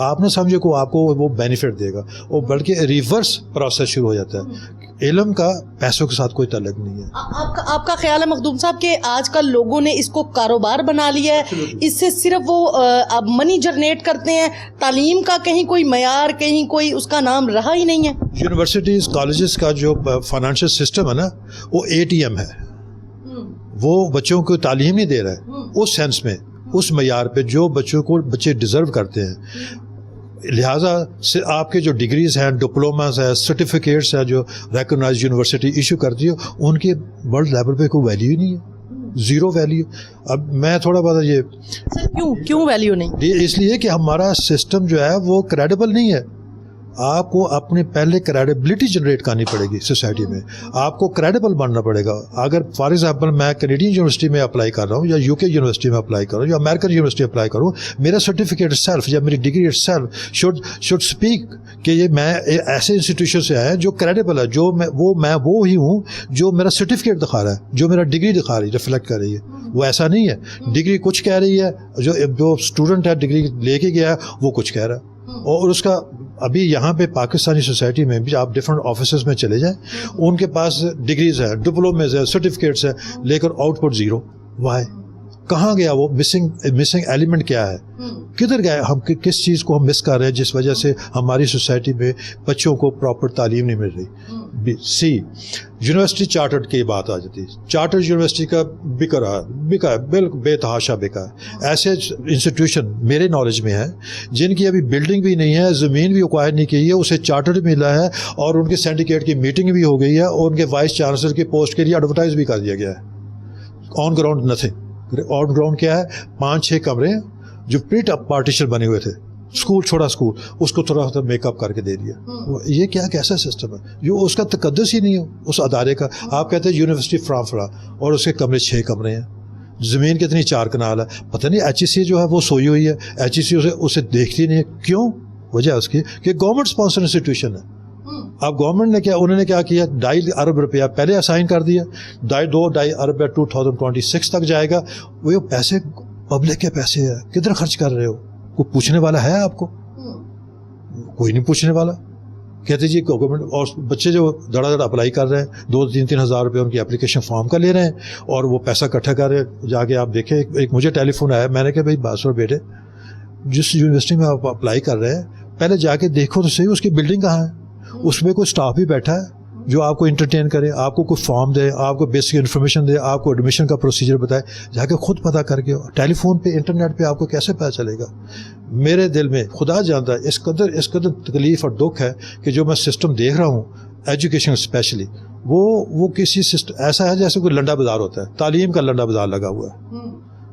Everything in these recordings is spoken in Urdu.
آپ نہ سمجھے کہ آپ کو وہ بینیفٹ دے گا، اور بلکہ ریورس پروسیس شروع ہو جاتا ہے. علم کا پیسوں کے ساتھ کوئی تعلق نہیں ہے. آپ کا خیال ہے مخدوم صاحب کہ آج کل لوگوں نے اس کو کاروبار بنا لیا ہے، اس سے صرف وہ اب منی جنریٹ کرتے ہیں، تعلیم کا کہیں کوئی معیار، کہیں کوئی اس کا نام رہا ہی نہیں ہے؟ یونیورسٹیز کالجز کا جو فائنانشیل سسٹم ہے نا، وہ اے ٹی ایم ہے. وہ بچوں کو تعلیم نہیں دے رہا ہے اس سینس میں، اس معیار پہ جو بچے ڈیزرو کرتے ہیں. لہٰذا آپ کے جو ڈگریز ہیں، ڈپلوماز ہیں، سرٹیفکیٹس ہیں جو ریکگنائز یونیورسٹی ایشو کرتی ہے، ان کی ورلڈ لیول پہ کوئی ویلیو ہی نہیں ہے، زیرو ویلیو. اب میں تھوڑا بہت یہ کیوں ویلیو نہیں؟ اس لیے کہ ہمارا سسٹم جو ہے وہ کریڈیبل نہیں ہے. آپ کو اپنے پہلے کریڈیبلٹی جنریٹ کرنی پڑے گی سوسائٹی میں، آپ کو کریڈیبل بننا پڑے گا. اگر فار ایگزامپل میں کینیڈین یونیورسٹی میں اپلائی کر رہا ہوں، یا یو کے یونیورسٹی میں اپلائی کر رہا ہوں، یا امیریکن یونیورسٹی اپلائی کروں، میرا سرٹیفکیٹ سیلف یا میری ڈگری سیلف شوڈ اسپیک کہ یہ میں ایسے انسٹیٹیوشن سے آیا جو کریڈیبل ہے، جو میں وہ ہی ہوں جو میرا سرٹیفکیٹ دکھا رہا ہے، جو میرا ڈگری دکھا رہی ہے، ریفلیکٹ کر رہی ہے. وہ ایسا نہیں ہے. ڈگری کچھ کہہ رہی ہے، جو اسٹوڈنٹ ہے ڈگری لے کے گیا ہے وہ کچھ کہہ رہا ہے. اور اس کا ابھی یہاں پہ پاکستانی سوسائٹی میں بھی آپ ڈفرینٹ آفیسز میں چلے جائیں، ان کے پاس ڈگریز ہیں، ڈپلومز ہیں، سرٹیفکیٹس ہیں، لیکن آؤٹ پٹ زیرو. وائی؟ کہاں گیا وہ مسنگ ایلیمنٹ کیا ہے؟ کدھر گئے ہم؟ کس چیز کو ہم مس کر رہے ہیں جس وجہ سے ہماری سوسائٹی میں بچوں کو پراپر تعلیم نہیں مل رہی؟ سی یونیورسٹی چارٹرڈ کی بات آ جاتی ہے. چارٹرڈ یونیورسٹی کا بکا ہے، بالکل بے تحاشا بکا ہے. ایسے انسٹیٹیوشن میرے نالج میں ہیں جن کی ابھی بلڈنگ بھی نہیں ہے، زمین بھی ایکوائر نہیں کی ہے، اسے چارٹرڈ ملا ہے، اور ان کے سینڈیکیٹ کی میٹنگ بھی ہو گئی ہے، اور ان کے وائس چانسلر کی پوسٹ کے لیے ایڈورٹائز بھی کر دیا گیا ہے. On ground nothing. On ground کیا ہے؟ 5-6 کمرے ہیں جو پریٹ پارٹیشن بنے ہوئے تھے، اسکول چھوٹا اسکول، اس کو تھوڑا سا میک اپ کر کے دے دیا. یہ کیا کیسا سسٹم ہے جو اس کا تقدس ہی نہیں ہو اس ادارے کا؟ آپ کہتے ہیں یونیورسٹی فرانفرا، اور اس کے کمرے 6 کمرے ہیں، زمین کتنی 4 کنال ہے. پتہ نہیں ایچ ای سی جو ہے وہ سوئی ہوئی ہے، ایچ ای سی اسے دیکھتی نہیں ہے. کیوں؟ وجہ اس کی کہ گورنمنٹ اسپانسر انسٹیٹیوشن ہے. اب گورنمنٹ نے کیا، انہوں نے کیا کیا، 2.5 ارب روپیہ پہلے اسائن کر دیا. 2.5 ارب 2026 تک جائے گا. وہ پیسے پبلک کے پیسے ہیں، کدھر خرچ کر رہے ہو؟ کوئی پوچھنے والا ہے آپ کو؟ کوئی نہیں پوچھنے والا. کہتے جی گورنمنٹ، اور بچے جو دڑا دڑ اپلائی کر رہے ہیں، 2-3 ہزار روپے ان کی اپلیکیشن فارم کا لے رہے ہیں، اور وہ پیسہ اکٹھا کر رہے ہیں. جا کے آپ دیکھیں، ایک مجھے ٹیلی فون آیا، میں نے کہا بھائی باسور بیٹے، جس یونیورسٹی میں آپ اپلائی کر رہے ہیں پہلے جا کے دیکھو تو صحیح اس کی بلڈنگ کہاں ہے، اس میں کوئی اسٹاف بھی بیٹھا ہے جو آپ کو انٹرٹین کرے، آپ کو کوئی فارم دے، آپ کو بیسک انفارمیشن دے، آپ کو ایڈمیشن کا پروسیجر بتائے. جا کے خود پتہ کر کے ٹیلی فون پہ، انٹرنیٹ پہ آپ کو کیسے پتہ چلے گا؟ میرے دل میں خدا جانتا ہے اس قدر تکلیف اور دکھ ہے کہ جو میں سسٹم دیکھ رہا ہوں ایجوکیشن اسپیشلی، وہ کسی سسٹم ایسا ہے جیسے کوئی لنڈا بازار ہوتا ہے. تعلیم کا لنڈا بازار لگا ہوا ہے،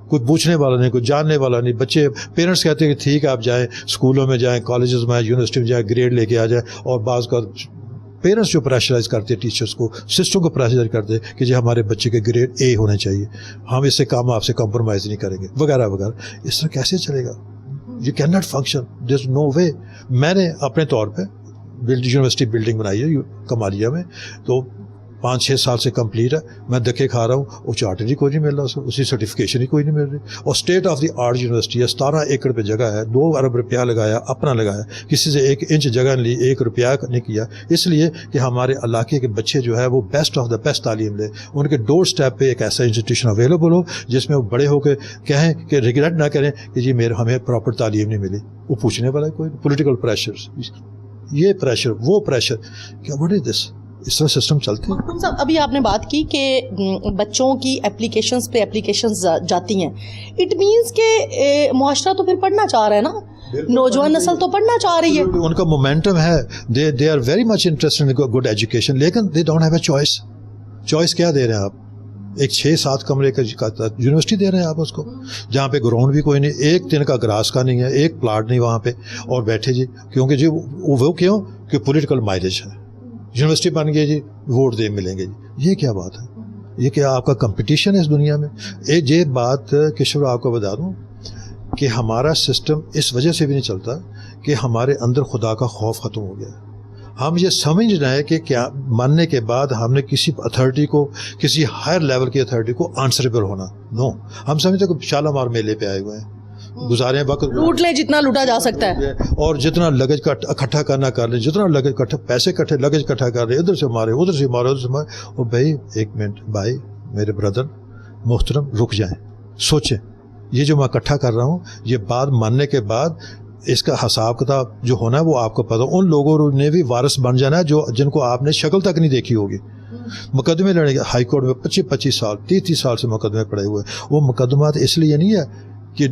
کوئی پوچھنے والا نہیں، کوئی جاننے والا نہیں. بچے پیرنٹس کہتے ہیں کہ ٹھیک ہے آپ جائیں، اسکولوں میں جائیں، کالجز میں، یونیورسٹی میں جائیں، گریڈ لے کے آ جائیں. اور بعض کا پیرنٹس جو پریشرائز کرتے ہیں ٹیچرس کو، سسٹم کو پریشرائز کرتے ہیں کہ جی ہمارے بچے کے گریڈ اے ہونے چاہیے، ہم اس سے کام آپ سے کمپرومائز نہیں کریں گے، وغیرہ وغیرہ. اس طرح کیسے چلے گا؟ یو کین ناٹ فنکشن، دیر از نو وے. میں نے اپنے طور پہ یونیورسٹی بلڈنگ بنائی ہے کمالیہ میں، تو 5-6 سال سے کمپلیٹ ہے. میں دھکے کھا رہا ہوں، وہ چارٹر ہی کوئی نہیں مل رہا، اسی سرٹیفکیشن ہی کوئی نہیں مل رہی. اور state of the art university ہے، 17 ایکڑ پہ جگہ ہے، 2 ارب روپیہ لگایا، اپنا لگایا، کسی سے 1 انچ جگہ نہیں لی، 1 روپیہ نہیں کیا. اس لیے کہ ہمارے علاقے کے بچے جو ہے وہ بیسٹ آف دا بیسٹ تعلیم لے، ان کے ڈور اسٹیپ پہ ایک ایسا انسٹیٹیوشن اویلیبل ہو جس میں وہ بڑے ہو کے کہیں کہ ریگریٹ نہ کریں کہ جی ہمیں پراپر تعلیم نہیں ملی. وہ پوچھنے والا کوئی پولیٹیکل پریشر، یہ پریشر، وہ پریشر، کیا واٹ از دس؟ اس طرح سسٹم چلتے ہیں. صاحب ابھی آپ نے بات کی کہ بچوں کی اپلیکیشنز پہ اپلیکیشنز جاتی ہیں، اٹ مینس کہ معاشرہ تو پھر پڑھنا چاہ رہا ہے نا، نوجوان نسل تو پڑھنا چاہ رہی ہے، ان کا مومنٹم ہے، they are very much interested in good education, لیکن they don't have a choice. Choice کیا دے رہے ہیں آپ؟ ایک 6-7 کمرے کا یونیورسٹی دے رہے ہیں آپ اس کو، جہاں پہ گراؤنڈ بھی کوئی نہیں، 1 دن کا گراس کا نہیں ہے، 1 پلاٹ نہیں وہاں پہ، اور بیٹھے جی کیونکہ جی وہ کیوں کہ پولیٹیکل مائلیج ہے. یونیورسٹی بن گئی جی، ووٹ دے ملیں گے جی. یہ کیا بات ہے؟ یہ کیا آپ کا کمپٹیشن ہے اس دنیا میں؟ یہ بات کشور آپ کو بتا دوں کہ ہمارا سسٹم اس وجہ سے بھی نہیں چلتا کہ ہمارے اندر خدا کا خوف ختم ہو گیا. ہم یہ سمجھ رہے ہیں کہ کیا ماننے کے بعد ہم نے کسی اتھارٹی کو، کسی ہائر لیول کی اتھارٹی کو آنسریبل ہونا. نو، ہم سمجھتے کہ شالامار میلے پہ آئے ہوئے ہیں، گزاریں وقت, لوٹ لیں جتنا لوٹا جا سکتا ہے, اور جتنا لگج اکٹھا کرنا کر لیں, جتنا لگج پیسے اکٹھے لگج اکٹھا کر لیں, ادھر سے مارے ادھر سے مارے ادھر سے مارے. اور بھائی ایک منٹ بھائی میرے بردر محترم رک جائیں, سوچیں یہ جو میں اکٹھا کر رہا ہوں یہ بات ماننے کے بعد اس کا حساب کتاب جو ہونا ہے وہ آپ کو پتہ. ان لوگوں نے بھی وارث بن جانا ہے جو جن کو آپ نے شکل تک نہیں دیکھی ہوگی. مقدمے لڑیں گے ہائی کورٹ میں 25 سال 30 سال سے مقدمے پڑے ہوئے. وہ مقدمات اس لیے نہیں ہے کہ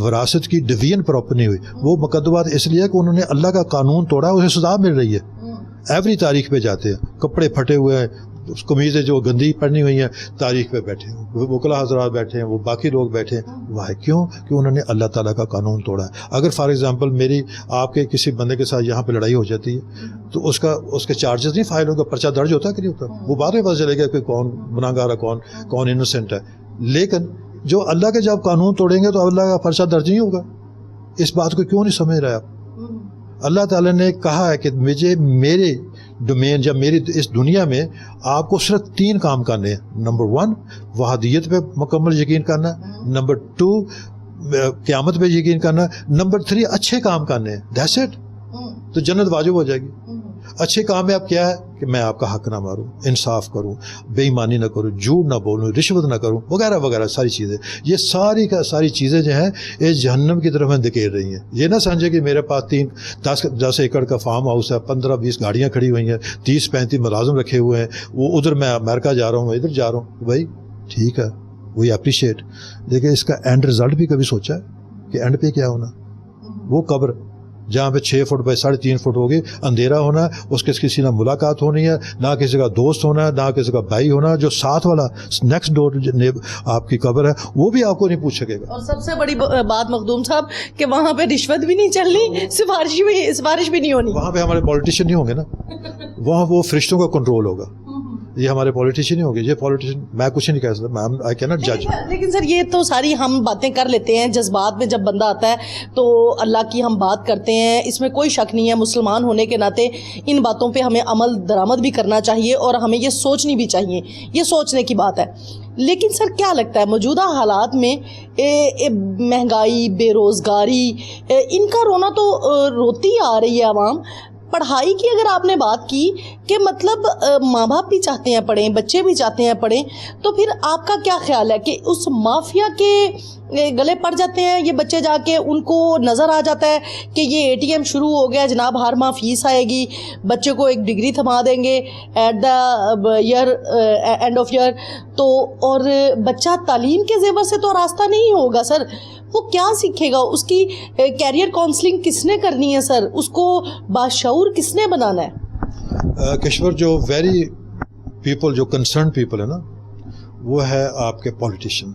وراثت کی ڈویژن پراپر نہیں ہوئی, وہ مقدمات اس لیے کہ انہوں نے اللہ کا قانون توڑا, اسے سزا مل رہی ہے. ایوری تاریخ پہ جاتے ہیں, کپڑے پھٹے ہوئے ہیں, قمیضیں جو گندی پڑنی ہوئی ہیں, تاریخ پہ بیٹھے ہیں, وکلا حضرات بیٹھے ہیں, وہ باقی لوگ بیٹھے ہیں. وہ کیوں کہ انہوں نے اللہ تعالیٰ کا قانون توڑا ہے. اگر فار ایگزامپل میری آپ کے کسی بندے کے ساتھ یہاں پہ لڑائی ہو جاتی ہے تو اس کے چارجز نہیں فائل ہوگا, پرچہ درج ہوتا ہے کہ نہیں ہوتا, وہ بعد میں پتہ چلے گا کہ کون گناہ گار ہے کون انوسینٹ ہے. لیکن جو اللہ کے جب قانون توڑیں گے تو اللہ کا پرچہ درج نہیں ہوگا. اس بات کو کیوں نہیں سمجھ رہے آپ؟ اللہ تعالیٰ نے کہا ہے کہ میرے ڈومین یا میری اس دنیا میں آپ کو صرف 3 کام کرنے ہیں. نمبر 1 وحدیت پہ مکمل یقین کرنا, نمبر 2 قیامت پہ یقین کرنا, نمبر 3 اچھے کام کرنے ہیں. That's it. تو جنت واجب ہو جائے گی. اچھے کام میں اب کیا ہے کہ میں آپ کا حق نہ ماروں, انصاف کروں, بے ایمانی نہ کروں, جھوٹ نہ بولوں, رشوت نہ کروں, وغیرہ وغیرہ ساری چیزیں. یہ ساری چیزیں جو ہیں اس جہنم کی طرف ہمیں دھکیل رہی ہیں. یہ نہ سمجھے کہ میرے پاس 10 ایکڑ کا فارم ہاؤس ہے, 15-20 گاڑیاں کھڑی ہوئی ہیں, 30-35 ملازم رکھے ہوئے ہیں, وہ ادھر میں امریکہ جا رہا ہوں, میں ادھر جا رہا ہوں. بھائی ٹھیک ہے, وہی اپریشیٹ, لیکن اس کا اینڈ رزلٹ بھی کبھی سوچا ہے کہ اینڈ پہ کیا ہونا؟ وہ قبر جہاں پہ 6 فٹ بائی 3.5 فٹ ہوگی, اندھیرا ہونا, اس کے کسی نہ ملاقات ہونی ہے, نہ کسی کا دوست ہونا, نہ کسی کا بھائی ہونا. جو ساتھ والا نیکسٹ ڈور آپ کی قبر ہے وہ بھی آپ کو نہیں پوچھ سکے گا. اور سب سے بڑی بات مخدوم صاحب کہ وہاں پہ رشوت بھی نہیں چلنی, سفارش بھی نہیں ہونی. وہاں پہ ہمارے پولیٹیشین نہیں ہوں گے نا, وہاں وہ فرشتوں کا کنٹرول ہوگا. یہ ہمارے پولیٹیشین نہیں ہوں گے. یہ پولیٹیشین میں کچھ نہیں کہہ سکتا, آئی کین ناٹ جج. لیکن سر یہ تو ساری ہم باتیں کر لیتے ہیں, جذبات میں جب بندہ آتا ہے تو اللہ کی ہم بات کرتے ہیں, اس میں کوئی شک نہیں ہے. مسلمان ہونے کے ناطے ان باتوں پہ ہمیں عمل درآمد بھی کرنا چاہیے اور ہمیں یہ سوچنی بھی چاہیے, یہ سوچنے کی بات ہے. لیکن سر کیا لگتا ہے موجودہ حالات میں مہنگائی, بے روزگاری, ان کا رونا تو روتی آ رہی ہے عوام. پڑھائی کی اگر آپ نے بات کی کہ مطلب ماں باپ بھی چاہتے ہیں پڑھیں, بچے بھی چاہتے ہیں پڑھیں, تو پھر آپ کا کیا خیال ہے کہ اس مافیا کے گلے پڑ جاتے ہیں یہ بچے جا کے, ان کو نظر آ جاتا ہے کہ یہ ATM شروع ہو گیا جناب, ہر ماہ فیس آئے گی, بچے کو ایک ڈگری تھما دیں گے at the end of year, تو اور بچہ تعلیم کے زیور سے تو راستہ نہیں ہوگا سر. وہ کیا سیکھے گا؟ اس کی کیریئر کاؤنسلنگ کس نے کرنی ہے سر؟ اس کو باشعور کس نے بنانا ہے؟ کشور جو ویری پیپل, جو کنسرن پیپل ہے نا, وہ ہے آپ کے پولیٹیشین.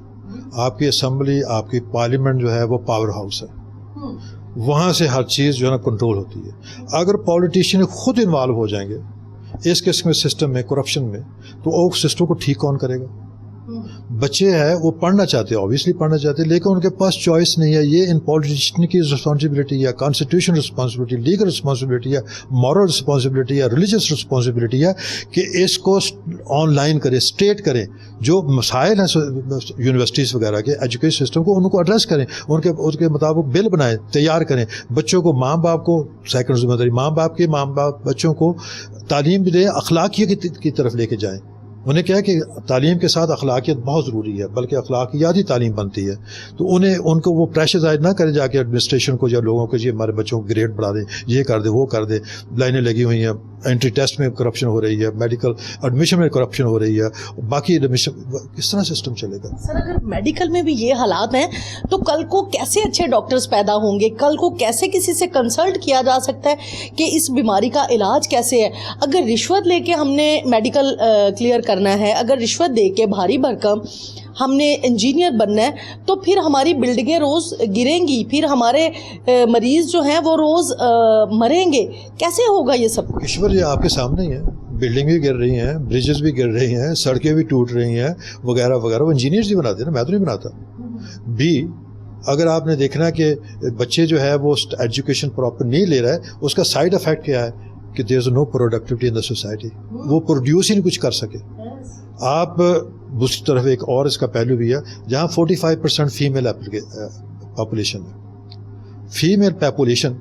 آپ کی اسمبلی, آپ کی پارلیمنٹ جو ہے وہ پاور ہاؤس ہے, وہاں سے ہر چیز جو ہے نا کنٹرول ہوتی ہے. اگر پولیٹیشین خود انوالو ہو جائیں گے اس قسم کے سسٹم میں, کرپشن میں, تو وہ سسٹم کو ٹھیک کون کرے گا؟ بچے ہیں وہ پڑھنا چاہتے ہیں, اوبیسلی پڑھنا چاہتے ہیں, لیکن ان کے پاس چوائس نہیں ہے. یہ ان پولیٹیشین کی رسپانسبلٹی ہے, کانسٹیٹیوشن رسپانسبلٹی, لیگل رسپانسبلٹی ہے, مورل رسپانسبلٹی ہے, ریلیجس رسپانسبلٹی ہے کہ اس کو آن لائن کرے, اسٹیٹ کریں. جو مسائل ہیں یونیورسٹیز وغیرہ کے ایجوکیشن سسٹم کو, ان کو ایڈریس کریں, ان کے مطابق بل بنائیں, تیار کریں. بچوں کو, ماں باپ کو, سیکنڈ ذمہ داری ماں باپ بچوں کو تعلیم بھی دیں, اخلاقیت کی طرف لے کے جائیں. انہیں کیا ہے کہ تعلیم کے ساتھ اخلاقیت بہت ضروری ہے, بلکہ اخلاقیات ہی تعلیم بنتی ہے. تو ان کو وہ پریشر ظاہر نہ کرے جا کے ایڈمنسٹریشن کو یا لوگوں کو, یہ ہمارے بچوں کو گریڈ بڑھا دیں, یہ کر دے, وہ کر دے. لائنیں لگی ہوئی ہیں, انٹری ٹیسٹ میں کرپشن ہو رہی ہے, میڈیکل ایڈمیشن میں کرپشن ہو رہی ہے, باقی ایڈمیشن, کس طرح سسٹم چلے گا؟ سر اگر میڈیکل میں بھی یہ حالات ہیں تو کل کو کیسے اچھے ڈاکٹرز پیدا ہوں گے؟ کل کو کیسے کسی سے کنسلٹ کیا جا سکتا ہے کہ اس بیماری کا علاج کیسے ہے؟ اگر رشوت لے کے ہم نے میڈیکل کلیئر کرنا ہے, اگر رشوت دے کے بھاری بھرکم ہم نے انجینئر بننا ہے, تو پھر ہماری بلڈنگیں روز گریں گی, پھر ہمارے مریض جو ہیں وہ روز مریں گے. کیسے ہوگا یہ سب؟ کشور یہ آپ کے سامنے ہی ہے, بلڈنگ بھی گر رہی ہیں, بریجز بھی گر رہی ہیں, سڑکیں بھی ٹوٹ رہی ہیں, وغیرہ وغیرہ. وہ انجینئرز ہی بناتے ہیں نا, میں تو نہیں بناتا. اگر آپ نے دیکھنا کہ بچے جو ہے وہ ایجوکیشن پراپر نہیں لے رہا ہے, اس کا سائڈ افیکٹ کیا ہے کہ دیر از نو پروڈکٹیوٹی ان دا سوسائٹی. وہ پروڈیوس ہی نہیں کچھ کر سکے. آپ دوسری طرف ایک اور اس کا پہلو بھی ہے, جہاں 45% فیمیل پاپولیشن ہے. فیمیل پاپولیشن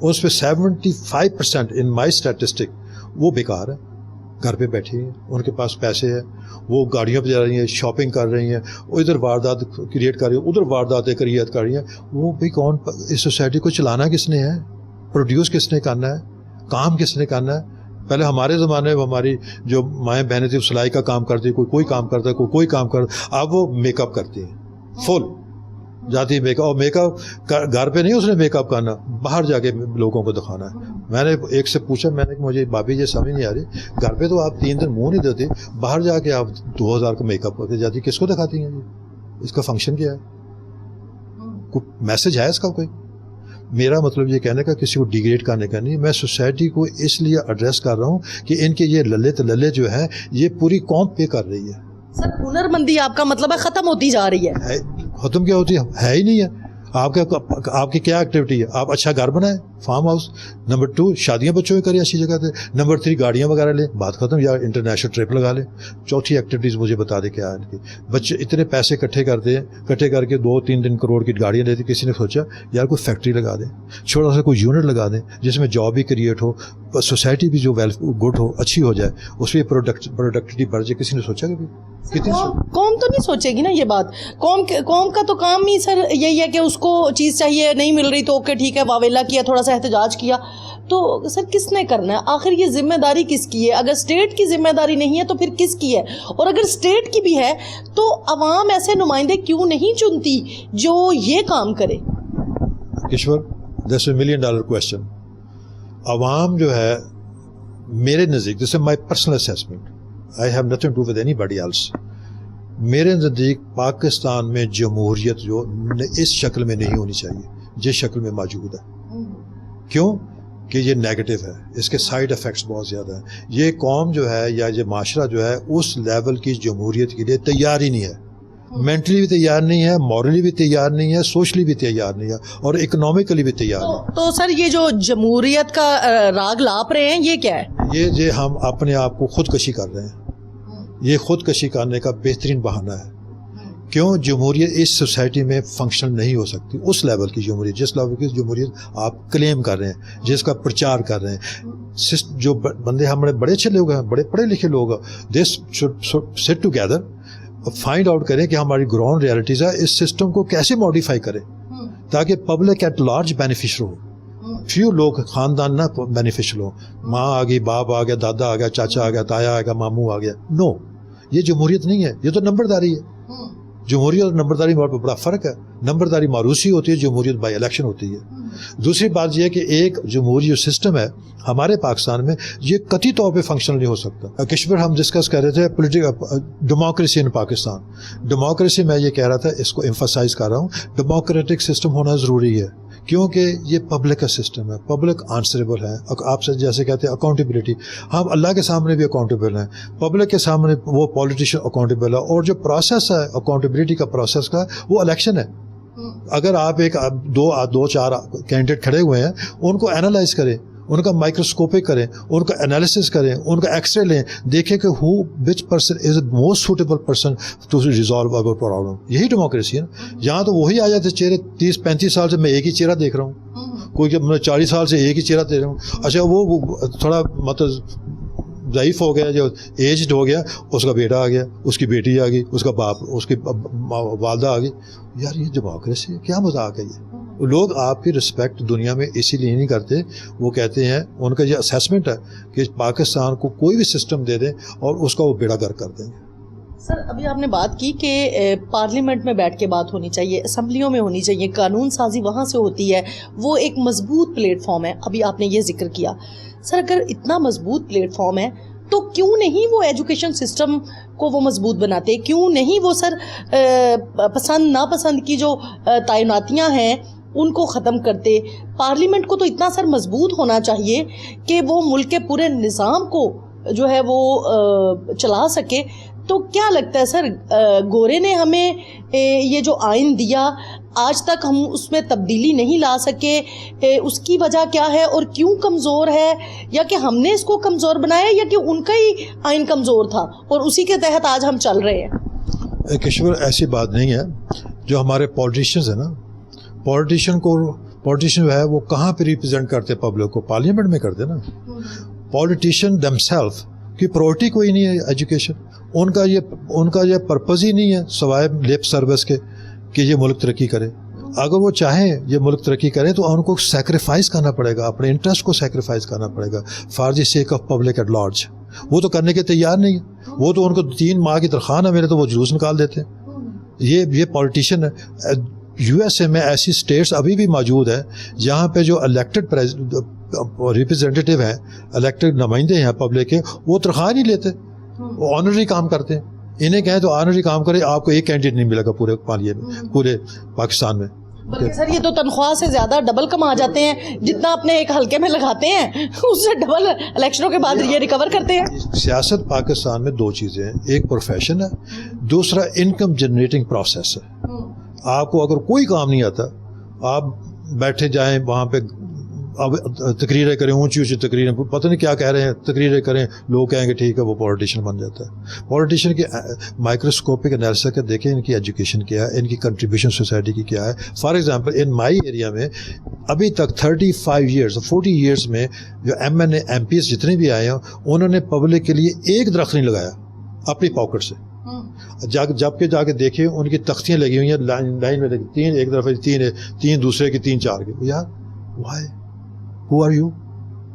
اس پہ 75% ان مائی اسٹیٹسٹک وہ بیکار ہے, گھر پہ بیٹھی ہیں, ان کے پاس پیسے ہیں, وہ گاڑیوں پہ جا رہی ہیں, شاپنگ کر رہی ہیں, ادھر واردات کریٹ کر رہی ہیں, ادھر وارداتیں کریٹ کر رہی ہیں. وہ بھی کون, اس سوسائٹی کو چلانا کس نے ہے, پروڈیوس کس نے کرنا ہے, کام کس نے کرنا ہے. پہلے ہمارے زمانے میں ہماری جو مائیں بہنیں تھیں سلائی کا کام کرتی, کوئی کام کرتا ہے, کوئی کام کرتا. اب وہ میک اپ کرتی ہیں, فل جاتی میک اپ, اور میک اپ گھر پہ نہیں اس نے میک اپ کرنا, باہر جا کے لوگوں کو دکھانا ہے. میں نے ایک سے پوچھا, میں نے کہ مجھے بھابھی یہ سمجھ نہیں آ رہی, گھر پہ تو آپ 3 دن منہ نہیں دیتے, باہر جا کے آپ 2000 کا میک اپ کرتے جاتی, کس کو دکھاتی ہیں جی, اس کا فنکشن کیا ہے, کوئی میسج ہے اس کا کوئی. میرا مطلب یہ کہنے کا کسی کو ڈیگریڈ کرنے کا نہیں, میں سوسائٹی کو اس لیے ایڈریس کر رہا ہوں کہ ان کے یہ للے جو ہیں یہ پوری قوم پہ کر رہی ہے. سر ہنر مندی آپ کا مطلب ہے ختم ہوتی جا رہی ہے, ختم کیا ہوتی ہے ہی نہیں ہے. آپ کی کیا ایکٹیویٹی ہے, آپ اچھا گھر بنائیں, فارم ہاؤس. نمبر 2 شادیاں بچوں میں کریں اچھی جگہ سے. نمبر 3 گاڑیاں وغیرہ لیں, بات ختم, یا انٹرنیشنل ٹرپ لگا لیں. چوتھی ایکٹیویٹیز مجھے بتا دیں کیا ہے ان کی. بچے اتنے پیسے اکٹھے کرتے ہیں, اکٹھے کر کے 2-3 کروڑ کی گاڑیاں لیتے. کسی نے سوچا یار کوئی فیکٹری لگا دیں, چھوٹا سا کوئی یونٹ لگا دیں جس میں جاب بھی کریٹ ہو, سوسائٹی بھی جو گڈ ہو, اچھی ہو جائے, اس میں پروڈکٹیوٹی بڑھ جائے. کسی نے سوچا کہ قوم تو نہیں سوچے گی نا یہ بات. قوم کا تو کام ہی سر یہی ہے کہ اس کو چیز چاہیے, نہیں مل رہی تو اوکے ٹھیک ہے, واویلا کیا, تھوڑا سا احتجاج کیا. تو سر کس نے کرنا ہے آخر, یہ ذمہ داری کس کی ہے؟ اگر اسٹیٹ کی ذمہ داری نہیں ہے تو پھر کس کی ہے؟ اور اگر اسٹیٹ کی بھی ہے تو عوام ایسے نمائندے کیوں نہیں چنتی جو یہ کام کرے؟ Kishore, that's $1 million question. عوام جو ہے میرے نزدیک, this is my personal assessment, I have nothing to do with anybody else. میرے نزدیک پاکستان میں جمہوریت جو اس شکل میں نہیں ہونی چاہیے جس شکل میں موجود ہے. کیوں کہ یہ نیگیٹو ہے, اس کے سائیڈ افیکٹس بہت زیادہ ہیں. یہ قوم جو ہے یا یہ معاشرہ جو ہے اس لیول کی جمہوریت کے لیے تیار ہی نہیں ہے. مینٹلی بھی تیار نہیں ہے, مورلی بھی تیار نہیں ہے, سوشلی بھی تیار نہیں ہے, اور اکنامکلی بھی تیار نہیں ہے. تو سر یہ جو جمہوریت کا راگ لاپ رہے ہیں یہ کیا ہے؟ یہ ہم اپنے آپ کو خودکشی کر رہے ہیں. یہ خودکشی کرنے کا بہترین بہانہ ہے. کیوں جمہوریت اس سوسائٹی میں فنکشن نہیں ہو سکتی, اس لیول کی جمہوریت, جس لیول کی جمہوریت آپ کلیم کر رہے ہیں, جس کا پرچار کر رہے ہیں. جو بندے ہمارے بڑے اچھے لوگ ہیں, بڑے پڑھے لکھے لوگ ہیں, this should sit together, find out کریں کہ ہماری گراؤنڈ ریالٹیز ہے, اس سسٹم کو کیسے موڈیفائی کریں تاکہ پبلک ایٹ لارج بینیفیشل ہو. فیو لوگ خاندان نہ بینیفیشل ہو, ماں آ گئی, باپ آ گیا, دادا آ گیا, چاچا آ گیا, تایا آ گیا, ماموں آ گیا. نو, یہ جمہوریت نہیں ہے, یہ تو نمبرداری ہے. جمہوریت اور نمبرداری میں بڑا فرق ہے. نمبرداری ماروثی ہوتی ہے, جمہوریت بائی الیکشن ہوتی ہے. دوسری بات یہ ہے کہ ایک جمہوری جو سسٹم ہے ہمارے پاکستان میں, یہ قطعی طور پہ فنکشنل نہیں ہو سکتا. کشمیر ہم ڈسکس کر رہے تھے political democracy in Pakistan. Democracy میں یہ کہہ رہا تھا, اس کو ایمفسائز کر رہا ہوں, ڈیموکریٹک سسٹم ہونا ضروری ہے کیونکہ یہ پبلک کا سسٹم ہے, پبلک آنسریبل ہے. آپ سے جیسے کہتے ہیں اکاؤنٹیبلٹی, ہم اللہ کے سامنے بھی اکاؤنٹیبل ہیں, پبلک کے سامنے وہ پولیٹیشین اکاؤنٹیبل ہے. اور جو پروسیس ہے اکاؤنٹیبلٹی کا پروسیس کا, وہ الیکشن ہے. اگر آپ ایک 2-4 کینڈیڈیٹ کھڑے ہوئے ہیں, ان کو اینالائز کریں, ان کا مائکروسکوپک کریں, ان کا انالیسس کریں, ان کا ایکس رے لیں, دیکھیں کہ which person is most suitable person to resolve over problem. یہی ڈیموکریسی ہے نا. یہاں تو وہی آ جاتے چہرے, 30-35 سال سے میں ایک ہی چہرہ دیکھ رہا ہوں, کوئی 40 سال سے ایک ہی چہرہ دیکھ رہا ہوں. اچھا وہ تھوڑا مطلب ضعیف ہو گیا, جو ایجڈ ہو گیا, اس کا بیٹا آ گیا, اس کی بیٹی آ گئی, اس کا باپ, اس کی والدہ آ گئی. یار یہ ڈیموکریسی ہے, کیا مذاق ہے یہ؟ لوگ آپ کی رسپیکٹ دنیا میں اسی لیے نہیں کرتے, وہ کہتے ہیں, ان کا یہ اسیسمنٹ ہے کہ پاکستان کو کوئی بھی سسٹم دے دیں اور اس کا وہ بیڑا گر کر دیں گے. سر ابھی آپ نے بات کی کہ پارلیمنٹ میں بیٹھ کے بات ہونی چاہیے, اسمبلیوں میں ہونی چاہیے, قانون سازی وہاں سے ہوتی ہے, وہ ایک مضبوط پلیٹ فارم ہے. ابھی آپ نے یہ ذکر کیا. سر اگر اتنا مضبوط پلیٹ فارم ہے تو کیوں نہیں وہ ایجوکیشن سسٹم کو وہ مضبوط بناتے, کیوں نہیں وہ سر پسند ناپسند کی جو تعیناتیاں ہیں ان کو ختم کرتے. پارلیمنٹ کو تو اتنا سر مضبوط ہونا چاہیے کہ وہ ملک کے پورے نظام کو جو ہے وہ چلا سکے. تو کیا لگتا ہے سر, گورے نے ہمیں یہ جو آئین دیا آج تک ہم اس میں تبدیلی نہیں لا سکے, اس کی وجہ کیا ہے اور کیوں کمزور ہے, یا کہ ہم نے اس کو کمزور بنایا یا کہ ان کا ہی آئین کمزور تھا اور اسی کے تحت آج ہم چل رہے ہیں؟ کشور ایسی بات نہیں ہے. جو ہمارے پولیٹیشینز ہیں نا, پولیٹیشین جو ہے وہ کہاں پہ ریپرزینٹ کرتے پبلک کو؟ پارلیمنٹ میں کرتے نا. پولیٹیشین دم سیلف کی پرائورٹی کوئی نہیں ہے ایجوکیشن. ان کا یہ پرپز ہی نہیں ہے سوائے لپ سروس کے کہ یہ ملک ترقی کرے. اگر وہ چاہیں یہ ملک ترقی کرے تو ان کو سیکریفائز کرنا پڑے گا, اپنے انٹرسٹ کو سیکریفائز کرنا پڑے گا for the sake of public at large. وہ تو کرنے کے تیار نہیں ہے. وہ تو ان کو 3 ماہ کی تنخواہ نہ ملے تو وہ جلوس نکال دیتے ہیں. یہ پولیٹیشین ہے. یو ایس اے میں ایسی اسٹیٹس ابھی بھی موجود ہیں جہاں پہ جو الیکٹڈ ریپرزینٹیو ہیں, الیکٹڈ نمائندے ہیں پبلک کے, وہ تنخواہ نہیں لیتے, وہ آنرری کام کرتے ہیں. انہیں کہیں تو آنرری کام کرے, آپ کو ایک کینڈیڈیٹ نہیں ملے گا پورے پاکستان میں. بلکہ سر یہ تو تنخواہ سے زیادہ ڈبل کما جاتے ہیں, جتنا اپنے ایک حلقے میں لگاتے ہیں اس سے ڈبل الیکشنوں کے بعد یہ ریکور کرتے ہیں. سیاست پاکستان میں 2 چیزیں ہیں, ایک پروفیشن ہے, دوسرا انکم جنریٹنگ پروسیس ہے. آپ کو اگر کوئی کام نہیں آتا, آپ بیٹھے جائیں وہاں پہ, اب تقریریں کریں, اونچی تقریریں, پتہ نہیں کیا کہہ رہے ہیں, تقریریں کریں, لوگ کہیں گے ٹھیک ہے وہ پولیٹیشین بن جاتا ہے. پولیٹیشین کی مائکروسکوپک انالیسس کر دیکھیں ان کی ایجوکیشن کیا ہے, ان کی کنٹریبیوشن سوسائٹی کی کیا ہے. For example in my area میں ابھی تک 35 ایئرس 40 ایئرس میں جو MPs جتنے بھی آئے ہیں انہوں نے پبلک کے لیے ایک درخت نہیں لگایا اپنی پاکٹ سے. جب کہ جا کے دیکھیں ان کی تختیاں لگی ہوئی ہیں لائن میں, 3 ایک طرف 3 دوسرے کی 3 4 کے. یار وائی ہو آر یو,